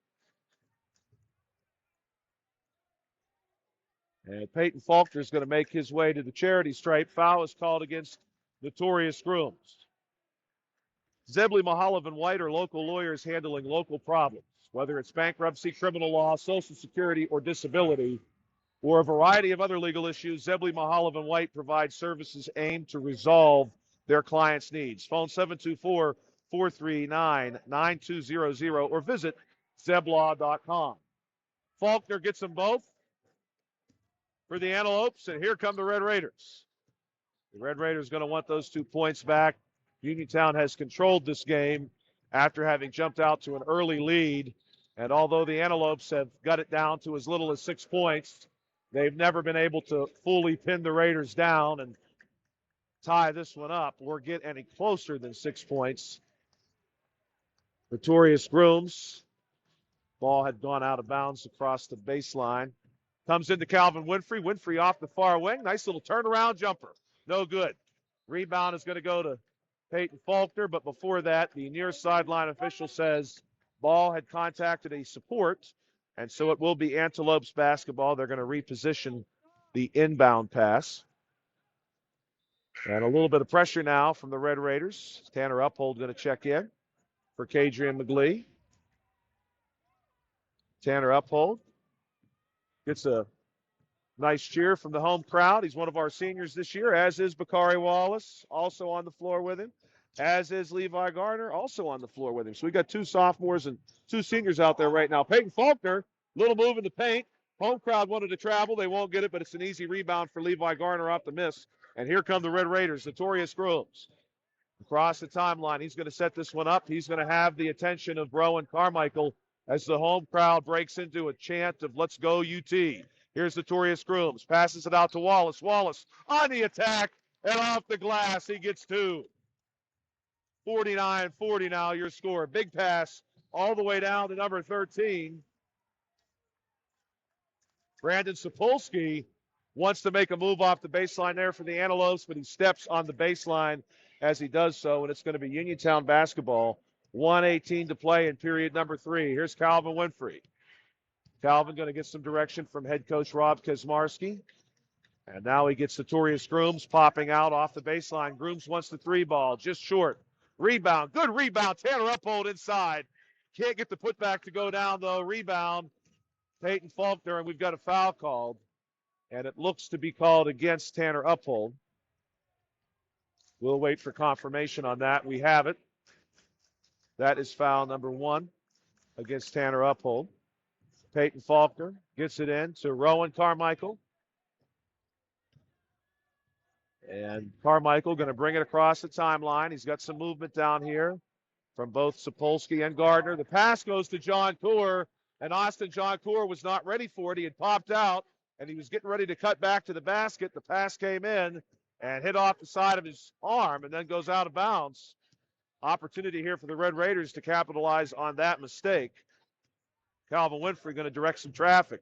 And Peyton Faulkner is going to make his way to the charity stripe. Foul is called against Notorious Grooms. Zebley, Mehalov, and White are local lawyers handling local problems, whether it's bankruptcy, criminal law, Social Security, or disability, or a variety of other legal issues. Zebley, Mehalov, and White provide services aimed to resolve their clients' needs. Phone 724-439-9200 or visit zeblaw.com. Faulkner gets them both for the Antelopes, and here come the Red Raiders. The Red Raiders going to want those 2 points back. Uniontown has controlled this game after having jumped out to an early lead, and although the Antelopes have got it down to as little as 6 points, they've never been able to fully pin the Raiders down and tie this one up or get any closer than 6 points. Notorious Grooms. Ball had gone out of bounds across the baseline. Comes into Calvin Winfrey. Winfrey off the far wing. Nice little turnaround jumper. No good. Rebound is going to go to Peyton Faulkner, but before that, the near sideline official says ball had contacted a support, and so it will be Antelopes basketball. They're going to reposition the inbound pass. And a little bit of pressure now from the Red Raiders. Tanner Uphold going to check in for Kadrian McGlee. Tanner Uphold gets a nice cheer from the home crowd. He's one of our seniors this year, as is Bakari Wallace, also on the floor with him, as is Levi Gardner, also on the floor with him. So we got 2 sophomores and 2 seniors out there right now. Peyton Faulkner, little move in the paint. Home crowd wanted to travel. They won't get it, but it's an easy rebound for Levi Gardner off the miss. And here come the Red Raiders, Notorious Grooms. Across the timeline, he's going to set this one up. He's going to have the attention of Rowan Carmichael as the home crowd breaks into a chant of "Let's go UT." Here's Notorious Grooms. Passes it out to Wallace. Wallace on the attack and off the glass. He gets 2. 49-40 now your score. Big pass all the way down to number 13. Brandon Sapolsky wants to make a move off the baseline there for the Antelopes, but he steps on the baseline as he does so, and it's going to be Uniontown basketball. 1:18 to play in period number 3. Here's Calvin Winfrey. Calvin going to get some direction from head coach Rob Kaczmarski. And now he gets Notorious Grooms popping out off the baseline. Grooms wants the 3 ball, just short. Rebound, good rebound. Tanner Uphold inside. Can't get the putback to go down, though. Rebound, Peyton Faulkner, and we've got a foul called. And it looks to be called against Tanner Uphold. We'll wait for confirmation on that. We have it. That is foul number 1 against Tanner Uphold. Peyton Faulkner gets it in to Rowan Carmichael. And Carmichael going to bring it across the timeline. He's got some movement down here from both Sapolsky and Gardner. The pass goes to John Coor, and Austin John Coor was not ready for it. He had popped out, and he was getting ready to cut back to the basket. The pass came in and hit off the side of his arm and then goes out of bounds. Opportunity here for the Red Raiders to capitalize on that mistake. Calvin Winfrey going to direct some traffic.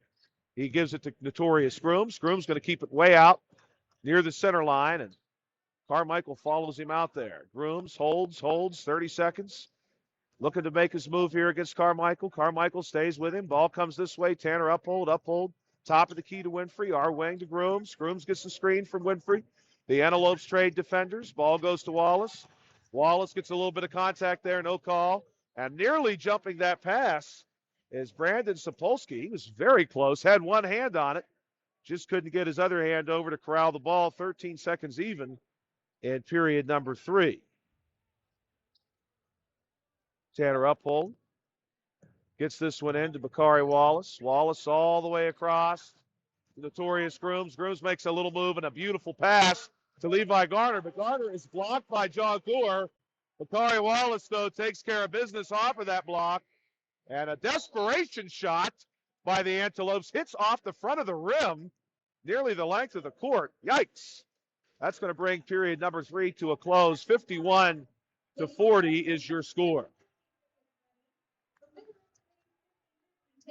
He gives it to Notorious Grooms. Grooms going to keep it way out near the center line, and Carmichael follows him out there. Grooms holds, 30 seconds. Looking to make his move here against Carmichael. Carmichael stays with him. Ball comes this way. Tanner Uphold. Top of the key to Winfrey. Our wing to Grooms. Grooms gets the screen from Winfrey. The Antelopes trade defenders. Ball goes to Wallace. Wallace gets a little bit of contact there. No call. And nearly jumping that pass is Brandon Sapolsky. He was very close. Had one hand on it. Just couldn't get his other hand over to corral the ball. 13 seconds even in period number 3. Tanner Uphold gets this one in to Bakari Wallace. Wallace all the way across. Notorious Grooms. Grooms makes a little move and a beautiful pass to Levi Garner, but Garner is blocked by John Coor. Bakari Wallace, though, takes care of business off of that block. And a desperation shot by the Antelopes hits off the front of the rim, nearly the length of the court. Yikes. That's going to bring period number 3 to a close. 51-40 is your score.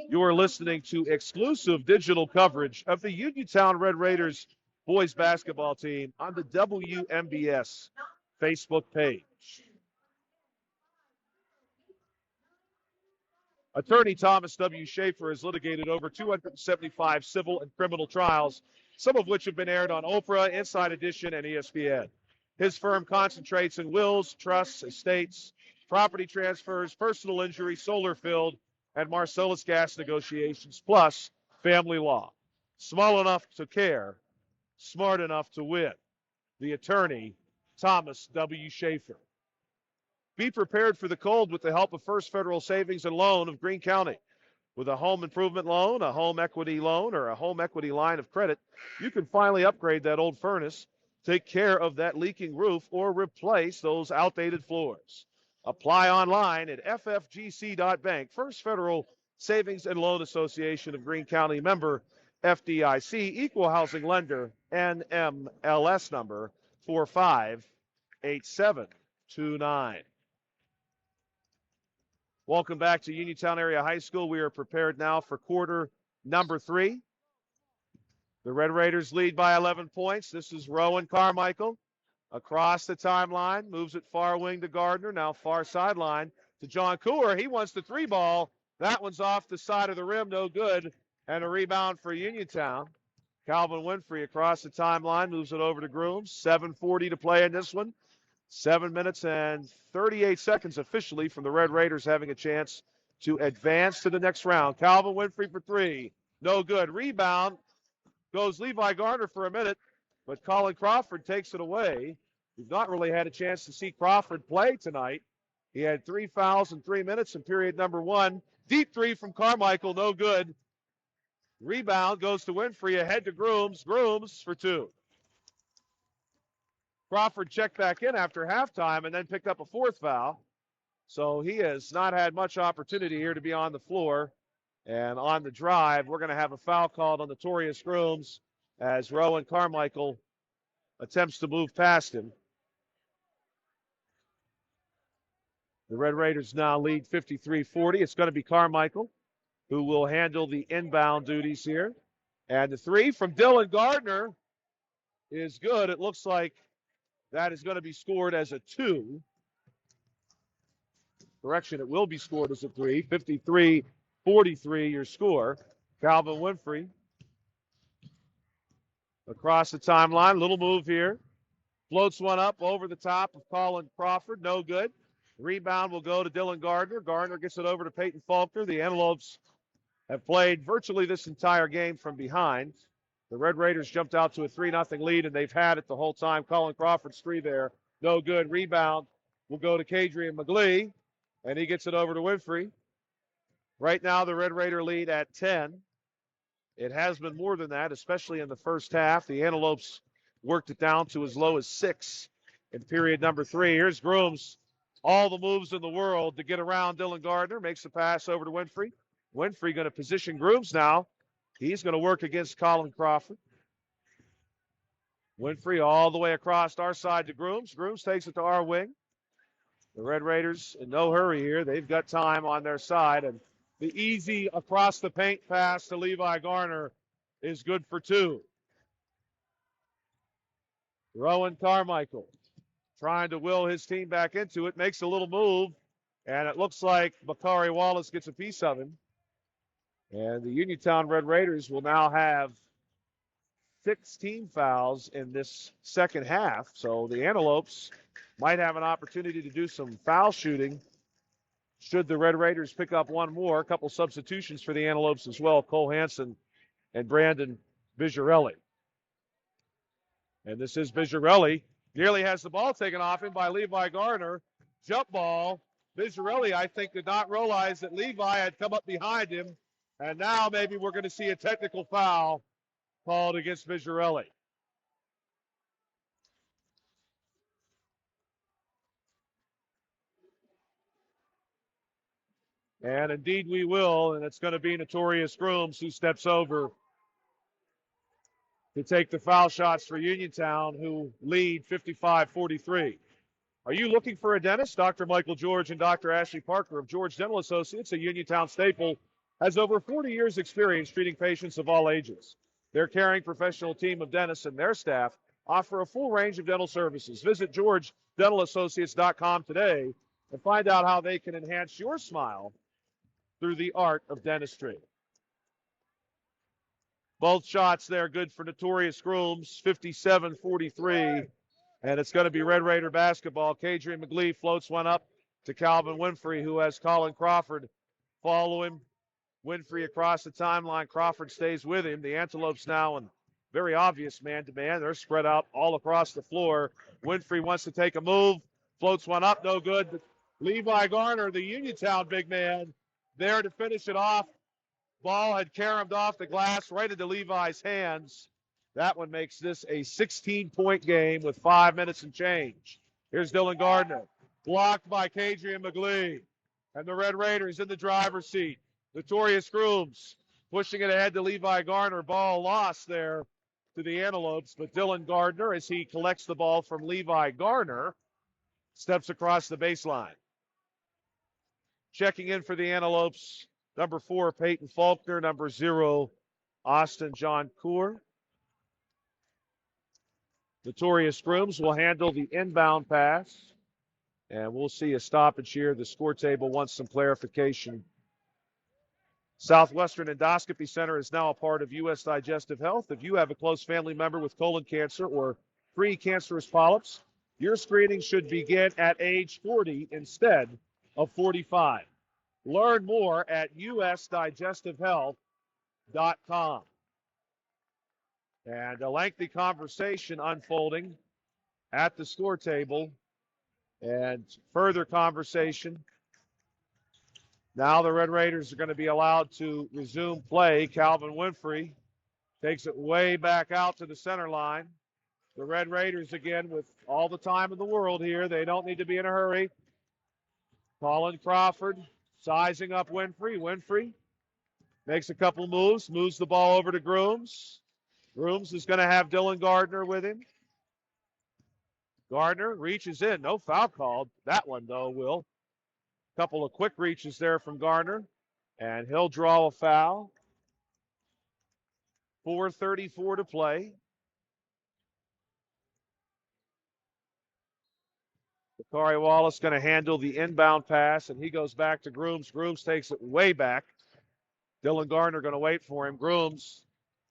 You are listening to exclusive digital coverage of the Uniontown Red Raiders boys basketball team on the WMBS Facebook page. Attorney Thomas W. Schaefer has litigated over 275 civil and criminal trials, some of which have been aired on Oprah, Inside Edition, and ESPN. His firm concentrates in wills, trusts, estates, property transfers, personal injury, solar field, and Marcellus gas negotiations, plus family law. Small enough to care, smart enough to win. The attorney, Thomas W. Schaefer. Be prepared for the cold with the help of First Federal Savings and Loan of Greene County. With a home improvement loan, a home equity loan, or a home equity line of credit, you can finally upgrade that old furnace, take care of that leaking roof, or replace those outdated floors. Apply online at ffgc.bank. First Federal Savings and Loan Association of Greene County, member FDIC, equal housing lender, NMLS number 458729. Welcome back to Uniontown Area High School. We are prepared now for quarter number 3. The Red Raiders lead by 11 points. This is Rowan Carmichael across the timeline, moves it far wing to Gardner, now far sideline to John Coor. He wants the 3 ball. That one's off the side of the rim, no good, and a rebound for Uniontown. Calvin Winfrey across the timeline, moves it over to Grooms. 7:40 to play in this one. 7 minutes and 38 seconds officially from the Red Raiders having a chance to advance to the next round. Calvin Winfrey for 3. No good. Rebound goes Levi Garner for a minute, but Colin Crawford takes it away. We've not really had a chance to see Crawford play tonight. He had 3 fouls in 3 minutes in period number 1. Deep 3 from Carmichael, no good. Rebound goes to Winfrey, ahead to Grooms. Grooms for 2. Crawford checked back in after halftime and then picked up a 4th foul. So he has not had much opportunity here to be on the floor. And on the drive, we're going to have a foul called on Notorious Grooms as Rowan Carmichael attempts to move past him. The Red Raiders now lead 53-40. It's going to be Carmichael who will handle the inbound duties here. And the 3 from Dylan Gardner is good. It looks like that is going to be scored as a 2. Correction, it will be scored as a 3. 53-43 your score. Calvin Winfrey across the timeline. Little move here. Floats one up over the top of Colin Crawford. No good. Rebound will go to Dylan Gardner. Gardner gets it over to Peyton Faulkner. The Antelopes have played virtually this entire game from behind. The Red Raiders jumped out to a 3-0 lead, and they've had it the whole time. Colin Crawford's 3 there No good. Rebound will go to Kadrian McGlee, and he gets it over to Winfrey. Right now, the Red Raider lead at 10. It has been more than that, especially in the first half. The Antelopes worked it down to as low as 6 in period number 3. Here's Grooms. All the moves in the world to get around Dylan Gardner. Makes the pass over to Winfrey. Winfrey going to position Grooms now. He's going to work against Colin Crawford. Winfrey all the way across our side to Grooms. Grooms takes it to our wing. The Red Raiders in no hurry here. They've got time on their side. And the easy across the paint pass to Levi Garner is good for 2. Rowan Carmichael trying to will his team back into it. Makes a little move. And it looks like Bakari Wallace gets a piece of him. And the Uniontown Red Raiders will now have 6 team fouls in this second half. So the Antelopes might have an opportunity to do some foul shooting should the Red Raiders pick up one more. A couple substitutions for the Antelopes as well. Cole Hansen and Brandon Vigirelli. And this is Vigirelli. Nearly has the ball taken off him by Levi Garner. Jump ball. Vigirelli, I think, did not realize that Levi had come up behind him. And now maybe we're going to see a technical foul called against Vigirelli. And indeed we will, and it's going to be Notorious Grooms who steps over to take the foul shots for Uniontown, who lead 55-43. Are you looking for a dentist? Dr. Michael George and Dr. Ashley Parker of George Dental Associates, a Uniontown staple, has over 40 years' experience treating patients of all ages. Their caring professional team of dentists and their staff offer a full range of dental services. Visit GeorgeDentalAssociates.com today and find out how they can enhance your smile through the art of dentistry. Both shots there good for Notorious Grooms, 57-43. And it's going to be Red Raider basketball. Kadrian McGlee floats one up to Calvin Winfrey, who has Colin Crawford follow him. Winfrey across the timeline. Crawford stays with him. The Antelopes now in very obvious man-to-man. They're spread out all across the floor. Winfrey wants to take a move. Floats one up, no good. Levi Garner, the Uniontown big man, there to finish it off. Ball had caromed off the glass right into Levi's hands. That one makes this a 16-point game with 5 minutes and change. Here's Dylan Gardner, blocked by Kadrian McGlee. And the Red Raiders in the driver's seat. Notorious Grooms pushing it ahead to Levi Garner. Ball lost there to the Antelopes. But Dylan Gardner, as he collects the ball from Levi Garner, steps across the baseline. Checking in for the Antelopes, number 4, Peyton Faulkner. Number 0, Austin John Coor. Notorious Grooms will handle the inbound pass. And we'll see a stoppage here. The score table wants some clarification. Southwestern Endoscopy Center is now a part of U.S. Digestive Health. If you have a close family member with colon cancer or precancerous polyps, your screening should begin at age 40 instead of 45. Learn more at usdigestivehealth.com. And a lengthy conversation unfolding at the score table. And further conversation. Now the Red Raiders are going to be allowed to resume play. Calvin Winfrey takes it way back out to the center line. The Red Raiders again with all the time in the world here. They don't need to be in a hurry. Colin Crawford sizing up Winfrey. Winfrey makes a couple moves the ball over to Grooms. Grooms is going to have Dylan Gardner with him. Gardner reaches in. No foul called. That one, though, will. Couple of quick reaches there from Gardner, and he'll draw a foul. 4:34 to play. Bakari Wallace going to handle the inbound pass, and he goes back to Grooms. Grooms takes it way back. Dylan Gardner going to wait for him. Grooms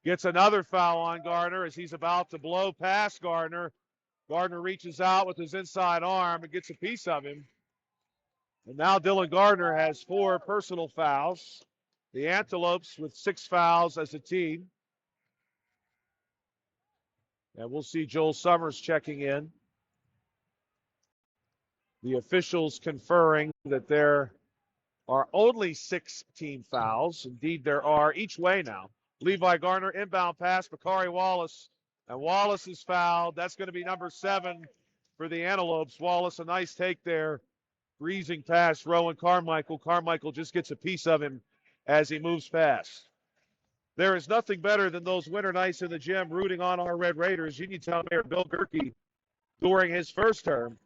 gets another foul on Gardner as he's about to blow past Gardner. Gardner reaches out with his inside arm and gets a piece of him. And now Dylan Gardner has 4 personal fouls. The Antelopes with 6 fouls as a team. And we'll see Joel Summers checking in. The officials conferring that there are only 6 team fouls. Indeed, there are each way now. Levi Garner, inbound pass, Bakari Wallace. And Wallace is fouled. That's going to be number 7 for the Antelopes. Wallace, a nice take there. Breezing past Rowan Carmichael. Carmichael just gets a piece of him as he moves past. There is nothing better than those winter nights in the gym rooting on our Red Raiders. Uniontown Mayor Bill Gerke, during his first term,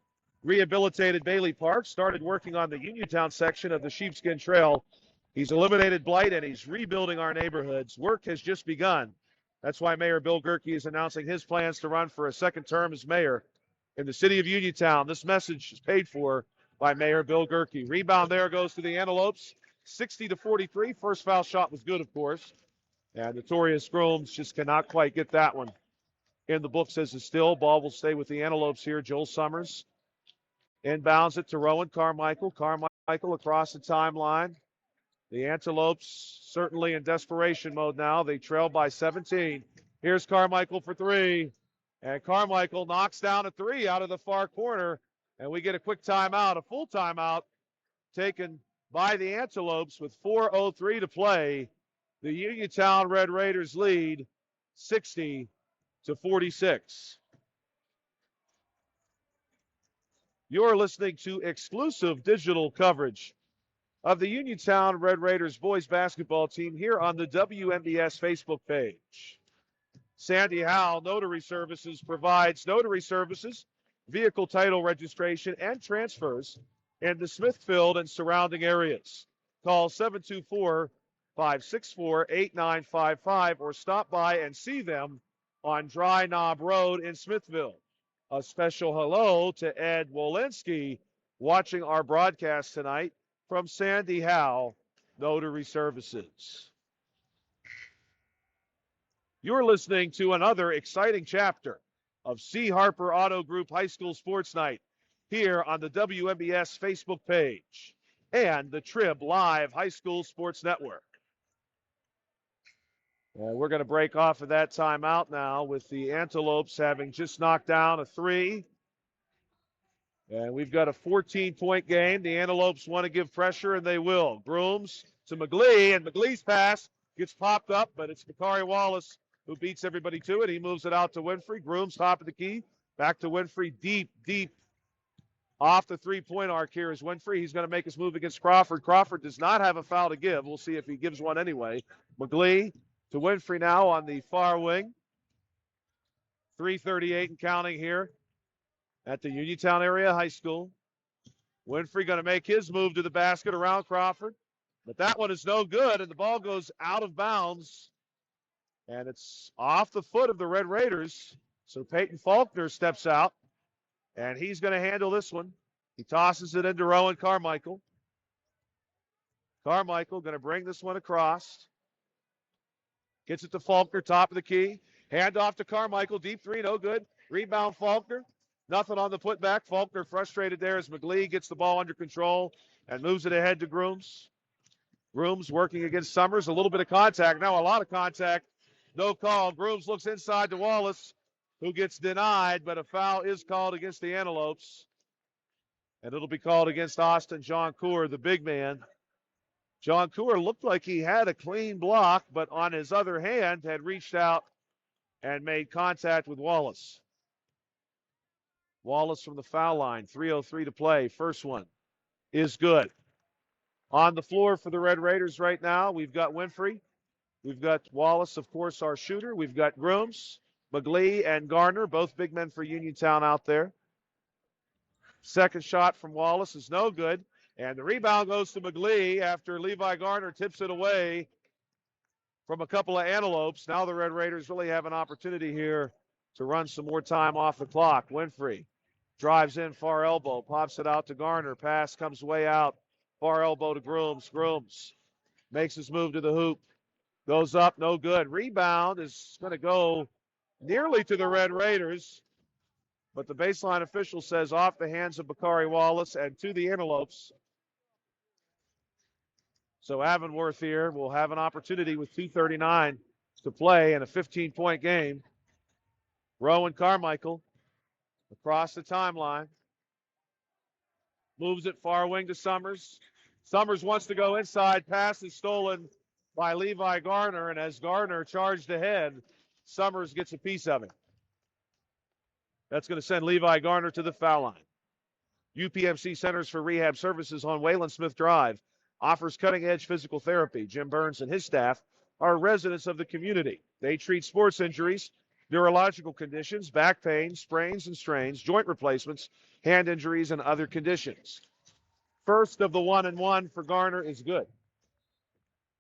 rehabilitated Bailey Park, started working on the Uniontown section of the Sheepskin Trail. He's eliminated blight, and he's rebuilding our neighborhoods. Work has just begun. That's why Mayor Bill Gerke is announcing his plans to run for a second term as mayor in the city of Uniontown. This message is paid for by Mayor Bill Gerke. Rebound there goes to the Antelopes, 60-43. First foul shot was good, of course. And Notorious Grooms just cannot quite get that one in the books as a still. Ball will stay with the Antelopes here. Joel Summers inbounds it to Rowan Carmichael. Carmichael across the timeline. The Antelopes certainly in desperation mode now. They trail by 17. Here's Carmichael for 3. And Carmichael knocks down a 3 out of the far corner. And we get a quick timeout, a full timeout taken by the Antelopes with 4:03 to play. The Uniontown Red Raiders lead 60-46. You're listening to exclusive digital coverage of the Uniontown Red Raiders boys basketball team here on the WMBS Facebook page. Sandy Howell Notary Services provides notary services, vehicle title registration, and transfers in the Smithfield and surrounding areas. Call 724-564-8955 or stop by and see them on Dry Knob Road in Smithville. A special hello to Ed Wolinski watching our broadcast tonight from Sandy Howell Notary Services. You're listening to another exciting chapter of C. Harper Auto Group High School Sports Night here on the WMBS Facebook page and the Trib Live High School Sports Network. We're going to break off of that timeout now with the Antelopes having just knocked down a 3. And we've got a 14-point game. The Antelopes want to give pressure, and they will. Grooms to McGlee, and McGlee's pass gets popped up, but it's Bakari Wallace who beats everybody to it. He moves it out to Winfrey. Grooms, top of the key. Back to Winfrey. Deep off the three-point arc here is Winfrey. He's going to make his move against Crawford. Crawford does not have a foul to give. We'll see if he gives one anyway. McGlee to Winfrey now on the far wing. 3:38 and counting here at the Uniontown Area High School. Winfrey going to make his move to the basket around Crawford. But that one is no good, and the ball goes out of bounds. And it's off the foot of the Red Raiders. So Peyton Faulkner steps out, and he's going to handle this one. He tosses it into Rowan Carmichael. Carmichael going to bring this one across. Gets it to Faulkner, top of the key. Hand off to Carmichael, deep 3, no good. Rebound Faulkner. Nothing on the putback. Faulkner frustrated there as McGlee gets the ball under control and moves it ahead to Grooms. Grooms working against Summers. A little bit of contact. Now a lot of contact. No call. Grooms looks inside to Wallace, who gets denied, but a foul is called against the Antelopes. And it'll be called against Austin John Coor, the big man. John Coor looked like he had a clean block, but on his other hand had reached out and made contact with Wallace. Wallace from the foul line, 3:03 to play. First one is good. On the floor for the Red Raiders right now, we've got Winfrey. We've got Wallace, of course, our shooter. We've got Grooms, McGlee, and Garner, both big men for Uniontown out there. Second shot from Wallace is no good. And the rebound goes to McGlee after Levi Garner tips it away from a couple of Antelopes. Now the Red Raiders really have an opportunity here to run some more time off the clock. Winfrey drives in, far elbow, pops it out to Garner. Pass comes way out, far elbow to Grooms. Grooms makes his move to the hoop. Goes up, no good. Rebound is going to go nearly to the Red Raiders, but the baseline official says off the hands of Bakari Wallace and to the Antelopes. So Avonworth here will have an opportunity with 2:39 to play in a 15-point game. Rowan Carmichael across the timeline. Moves it far wing to Summers. Summers wants to go inside. Pass is stolen by Levi Garner, and as Garner charged ahead, Summers gets a piece of it. That's going to send Levi Garner to the foul line. UPMC Centers for Rehab Services on Wayland Smith Drive offers cutting-edge physical therapy. Jim Burns and his staff are residents of the community. They treat sports injuries, neurological conditions, back pain, sprains and strains, joint replacements, hand injuries, and other conditions. First of the 1-and-1 for Garner is good.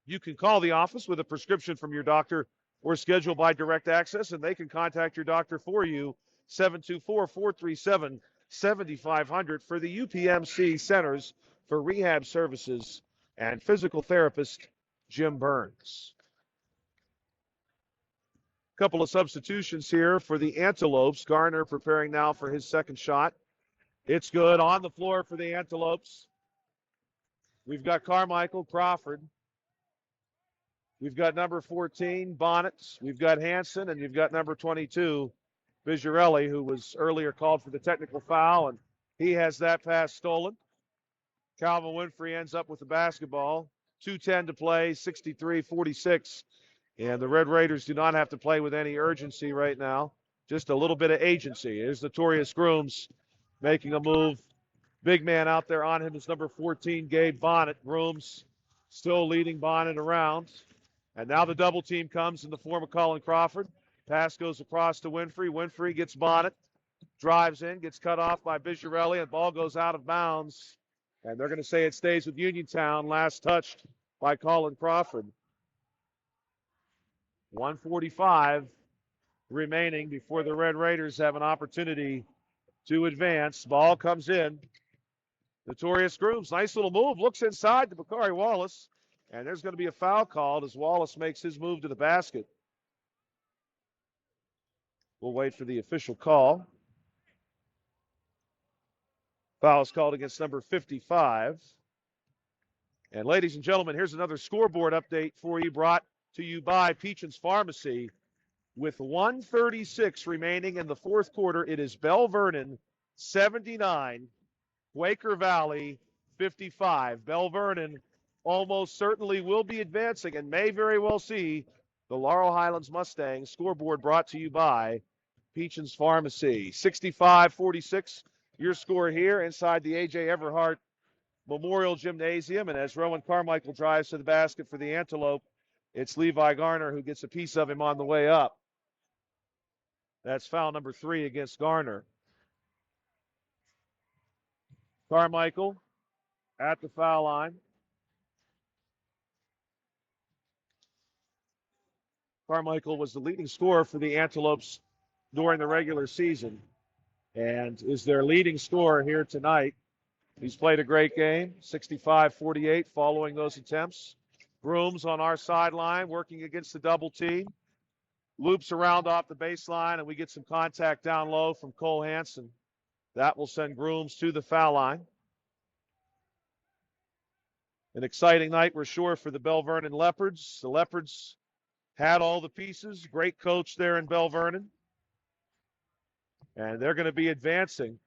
You can call the office with a prescription from your doctor or schedule by direct access, and they can contact your doctor for you, 724-437-7500 for the UPMC Centers for Rehab Services and physical therapist Jim Burns. Couple of substitutions here for the Antelopes. Garner preparing now for his second shot. It's good on the floor for the Antelopes. We've got Carmichael, Crawford. We've got number 14, Bonnet. We've got Hanson, and you've got number 22, Vigirelli, who was earlier called for the technical foul, and he has that pass stolen. Calvin Winfrey ends up with the basketball. 2:10 to play, 63-46. And the Red Raiders do not have to play with any urgency right now. Just a little bit of agency. Here's Notorious Grooms making a move. Big man out there on him is number 14, Gabe Bonnet. Grooms still leading Bonnet around. And now the double team comes in the form of Colin Crawford. Pass goes across to Winfrey. Winfrey gets Bonnet. Drives in, gets cut off by Vigirelli, and ball goes out of bounds. And they're going to say it stays with Uniontown. Last touched by Colin Crawford. 1:45 remaining before the Red Raiders have an opportunity to advance. Ball comes in. Notorious Grooms, nice little move. Looks inside to Bakari Wallace. And there's going to be a foul called as Wallace makes his move to the basket. We'll wait for the official call. Foul is called against number 55. And ladies and gentlemen, here's another scoreboard update for you, brought to you by Peachin's Pharmacy. With 1:36 remaining in the fourth quarter, it is Bell Vernon 79, Quaker Valley 55. Bell Vernon almost certainly will be advancing and may very well see the Laurel Highlands Mustangs. Scoreboard brought to you by Peachin's Pharmacy. 65-46, your score here inside the A.J. Everhart Memorial Gymnasium. And as Rowan Carmichael drives to the basket for the Antelope, it's Levi Garner who gets a piece of him on the way up. That's foul number 3 against Garner. Carmichael at the foul line. Carmichael was the leading scorer for the Antelopes during the regular season and is their leading scorer here tonight. He's played a great game, 65-48 following those attempts. Grooms on our sideline working against the double team. Loops around off the baseline, and we get some contact down low from Cole Hanson. That will send Grooms to the foul line. An exciting night, we're sure, for the Bell Vernon Leopards. The Leopards had all the pieces. Great coach there in Bell Vernon. And they're going to be advancing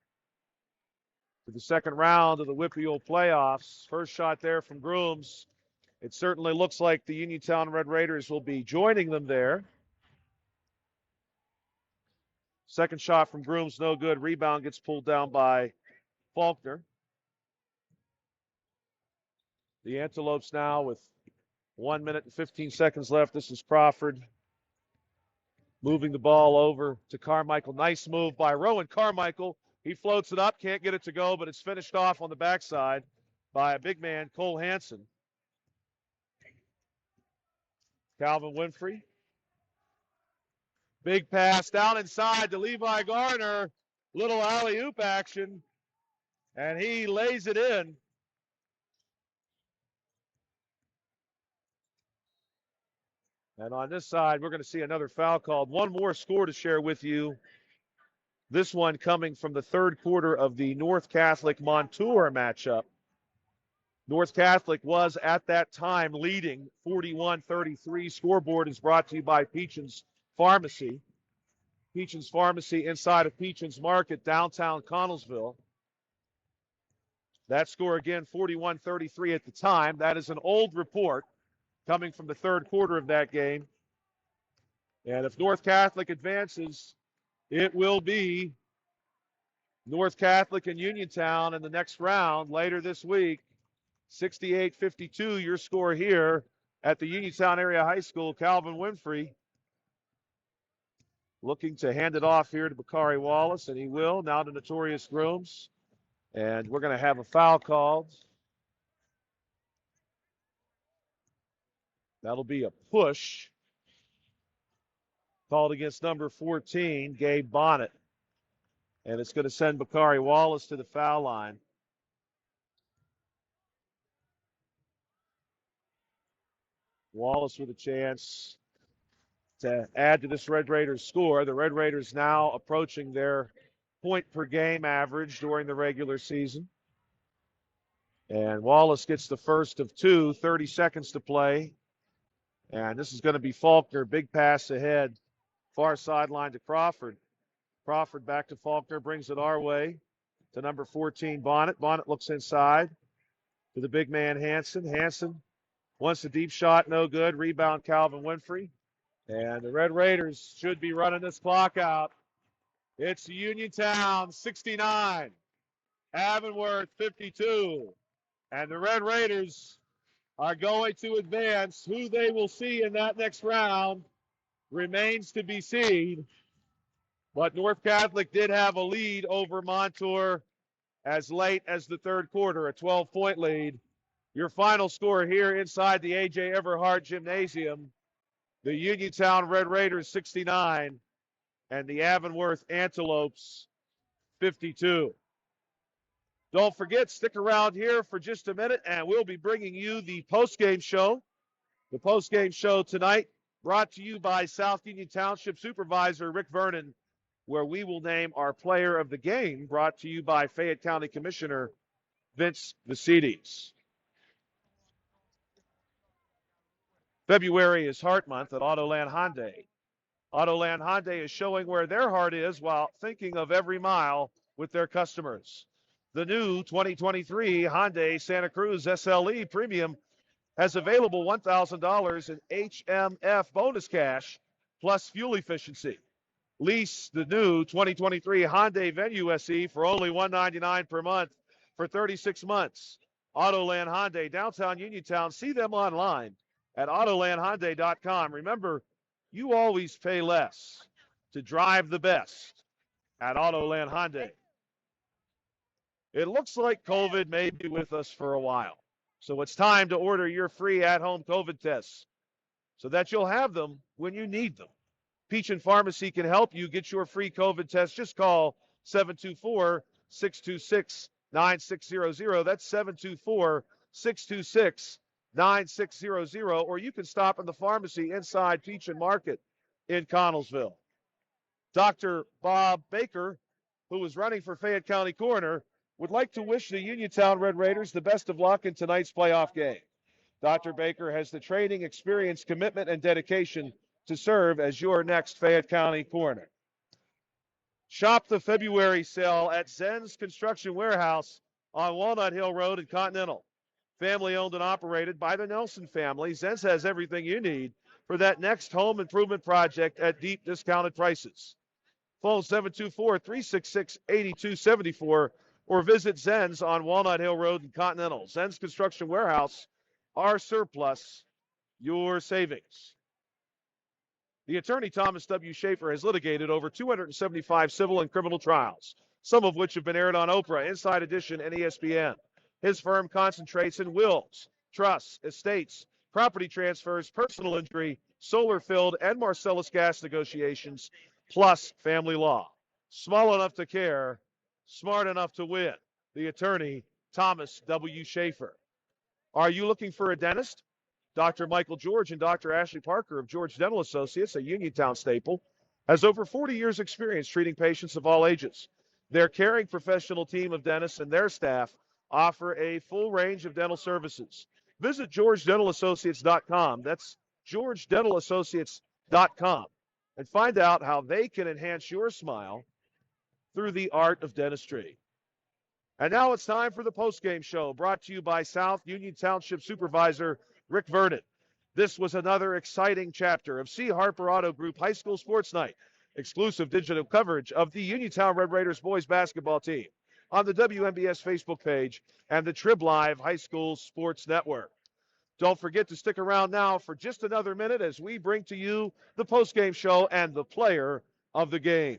to the second round of the WPIAL playoffs. First shot there from Grooms. It certainly looks like the Uniontown Red Raiders will be joining them there. Second shot from Grooms, no good. Rebound gets pulled down by Faulkner. The Antelopes now with 1 minute and 15 seconds left. This is Crawford moving the ball over to Carmichael. Nice move by Rowan Carmichael. He floats it up, can't get it to go, but it's finished off on the backside by a big man, Cole Hanson. Calvin Winfrey. Big pass down inside to Levi Garner. Little alley-oop action, and he lays it in. And on this side, we're going to see another foul called. One more score to share with you. This one coming from the third quarter of the North Catholic Montour matchup. North Catholic was at that time leading 41-33. Scoreboard is brought to you by Peachin's Pharmacy. Peachin's Pharmacy inside of Peachin's Market, downtown Connellsville. That score again, 41-33 at the time. That is an old report coming from the third quarter of that game. And if North Catholic advances, it will be North Catholic and Uniontown in the next round later this week. 68-52, your score here at the Uniontown Area High School. Calvin Winfrey looking to hand it off here to Bakari Wallace, and he will. Now to Notorious Grooms. And we're going to have a foul called. That'll be a push called against number 14, Gabe Bonnet. And it's going to send Bakari Wallace to the foul line. Wallace with a chance to add to this Red Raiders score. The Red Raiders now approaching their point per game average during the regular season. And Wallace gets the first of two, 30 seconds to play. And this is going to be Faulkner. Big pass ahead. Far sideline to Crawford. Crawford back to Faulkner, brings it our way to number 14, Bonnet. Bonnet looks inside to the big man, Hanson. Hanson wants a deep shot, no good. Rebound, Calvin Winfrey. And the Red Raiders should be running this clock out. It's Uniontown 69, Avonworth 52. And the Red Raiders are going to advance. Who they will see in that next round remains to be seen. But North Catholic did have a lead over Montour as late as the third quarter, a 12-point lead. Your final score here inside the A.J. Everhart Gymnasium, the Uniontown Red Raiders 69 and the Avonworth Antelopes 52. Don't forget, stick around here for just a minute, and we'll be bringing you the postgame show. The postgame show tonight brought to you by South Union Township Supervisor Rick Vernon, where we will name our player of the game, brought to you by Fayette County Commissioner Vince Vicides. February is Heart Month at Autoland Hyundai. Autoland Hyundai is showing where their heart is while thinking of every mile with their customers. The new 2023 Hyundai Santa Cruz SLE Premium has available $1,000 in HMF bonus cash plus fuel efficiency. Lease the new 2023 Hyundai Venue SE for only $199 per month for 36 months. Autoland Hyundai, downtown Uniontown. See them online at AutolandHyundai.com. Remember, you always pay less to drive the best at Autoland Hyundai. It looks like COVID may be with us for a while, so it's time to order your free at-home COVID tests so that you'll have them when you need them. Peach & Pharmacy can help you get your free COVID test. Just call 724-626-9600. That's 724-626-9600. Or you can stop in the pharmacy inside Peach & Market in Connellsville. Dr. Bob Baker, who is running for Fayette County Coroner, would like to wish the Uniontown Red Raiders the best of luck in tonight's playoff game. Dr. Baker has the training, experience, commitment, and dedication to serve as your next Fayette County Coroner. Shop the February sale at Zen's Construction Warehouse on Walnut Hill Road in Continental. Family owned and operated by the Nelson family, Zen's has everything you need for that next home improvement project at deep discounted prices. Phone 724-366-8274 or visit Zen's on Walnut Hill Road in Continental. Zen's Construction Warehouse, our surplus, your savings. The attorney Thomas W. Schaefer has litigated over 275 civil and criminal trials, some of which have been aired on Oprah, Inside Edition, and ESPN. His firm concentrates in wills, trusts, estates, property transfers, personal injury, solar field, and Marcellus gas negotiations, plus family law. Small enough to care, smart enough to win. The attorney, Thomas W. Schaefer. Are you looking for a dentist? Dr. Michael George and Dr. Ashley Parker of George Dental Associates, a Uniontown staple, has over 40 years' experience treating patients of all ages. Their caring professional team of dentists and their staff offer a full range of dental services. Visit GeorgeDentalAssociates.com. That's GeorgeDentalAssociates.com. And find out how they can enhance your smile through the art of dentistry. And now it's time for the postgame show, brought to you by South Union Township Supervisor Rick Vernon. This was another exciting chapter of C. Harper Auto Group High School Sports Night, exclusive digital coverage of the Uniontown Red Raiders boys basketball team on the WMBS Facebook page and the Trib Live High School Sports Network. Don't forget to stick around now for just another minute as we bring to you the postgame show and the player of the game.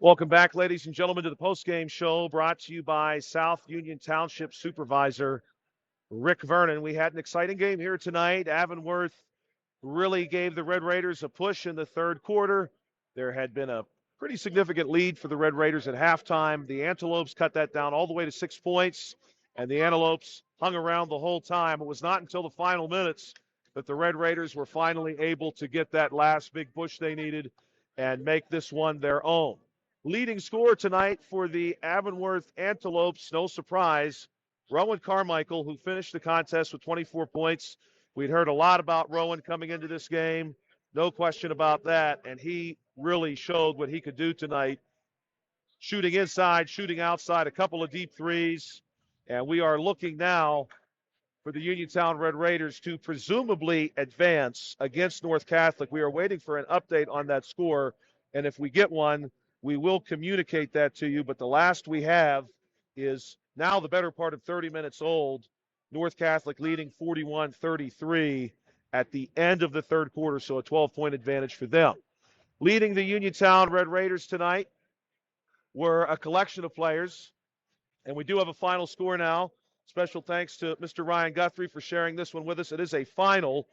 Welcome back, ladies and gentlemen, to the postgame show brought to you by South Union Township Supervisor Rick Vernon. We had an exciting game here tonight. Avonworth really gave the Red Raiders a push in the third quarter. There had been a pretty significant lead for the Red Raiders at halftime. The Antelopes cut that down all the way to 6 points, and the Antelopes hung around the whole time. It was not until the final minutes that the Red Raiders were finally able to get that last big push they needed and make this one their own. Leading scorer tonight for the Avonworth Antelopes, no surprise, Rowan Carmichael, who finished the contest with 24 points. We'd heard a lot about Rowan coming into this game. No question about that. And he really showed what he could do tonight. Shooting inside, shooting outside, a couple of deep threes. And we are looking now for the Uniontown Red Raiders to presumably advance against North Catholic. We are waiting for an update on that score. And if we get one, we will communicate that to you. But the last we have is now the better part of 30 minutes old. North Catholic leading 41-33 at the end of the third quarter, so a 12-point advantage for them. Leading the Uniontown Red Raiders tonight were a collection of players, and we do have a final score now. Special thanks to Mr. Ryan Guthrie for sharing this one with us. It is a final.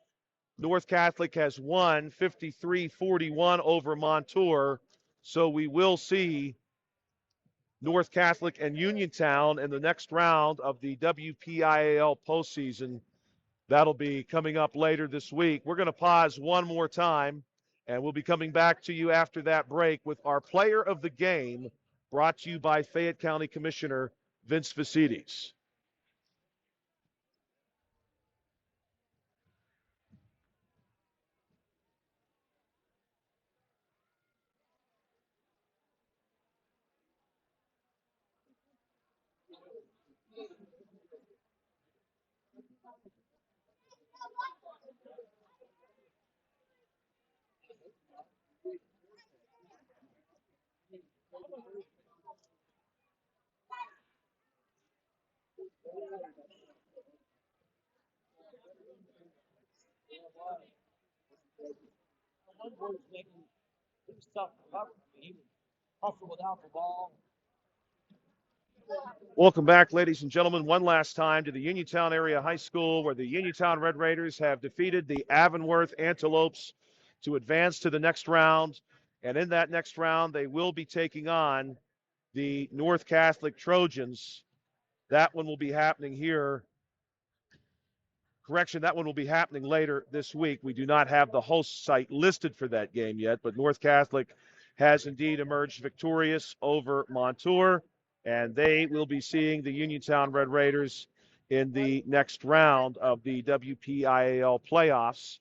North Catholic has won 53-41 over Montour, so we will see North Catholic and Uniontown in the next round of the WPIAL postseason. That'll be coming up later this week. We're going to pause one more time, and we'll be coming back to you after that break with our player of the game, brought to you by Fayette County Commissioner Vince Vicides. Welcome back, ladies and gentlemen, one last time to the Uniontown Area High School, where the Uniontown Red Raiders have defeated the Avonworth Antelopes to advance to the next round. And in that next round, they will be taking on the North Catholic Trojans. That one will be happening here. Correction, that one will be happening later this week. We do not have the host site listed for that game yet, but North Catholic has indeed emerged victorious over Montour, and they will be seeing the Uniontown Red Raiders in the next round of the WPIAL playoffs.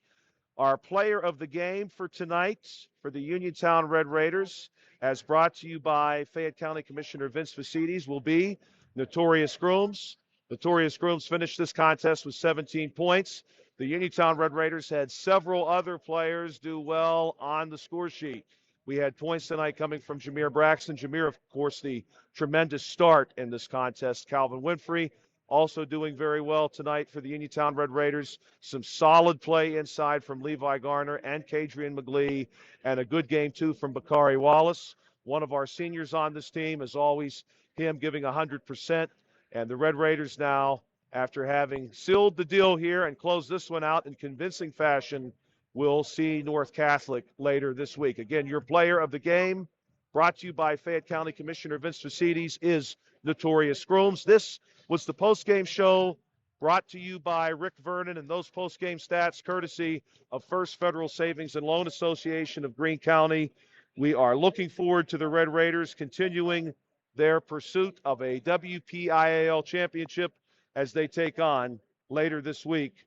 Our player of the game for tonight for the Uniontown Red Raiders, as brought to you by Fayette County Commissioner Vince Vicides, will be Notorious Grooms. Notorious Grooms finished this contest with 17 points. The Uniontown Red Raiders had several other players do well on the score sheet. We had points tonight coming from Jameer Braxton. Jameer, of course, the tremendous start in this contest. Calvin Winfrey also doing very well tonight for the Uniontown Red Raiders. Some solid play inside from Levi Garner and Kadrian McGlee, and a good game, too, from Bakari Wallace. One of our seniors on this team, as always, him giving 100%. And the Red Raiders now, after having sealed the deal here and closed this one out in convincing fashion, will see North Catholic later this week. Again, your player of the game, brought to you by Fayette County Commissioner Vince Facides, is Notorious Grooms. This was the post-game show brought to you by Rick Vernon, and those post-game stats courtesy of First Federal Savings and Loan Association of Greene County. We are looking forward to the Red Raiders continuing their pursuit of a WPIAL championship as they take on later this week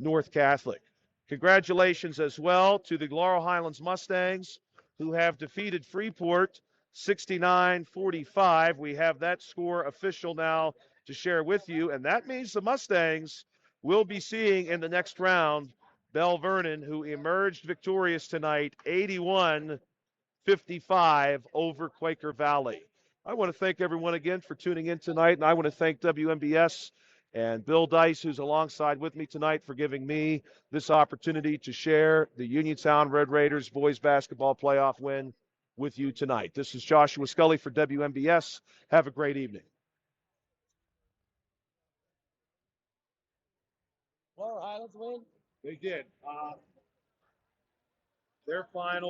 North Catholic. Congratulations as well to the Laurel Highlands Mustangs, who have defeated Freeport 69-45. We have that score official now to share with you, and that means the Mustangs will be seeing in the next round Bell Vernon, who emerged victorious tonight 81-55 over Quaker Valley. I want to thank everyone again for tuning in tonight, and I want to thank WMBS and Bill Dice, who's alongside with me tonight, for giving me this opportunity to share the Uniontown Red Raiders boys basketball playoff win with you tonight. This is Joshua Scully for WMBS. Have a great evening. Laurel Highlands win? They did. Their final.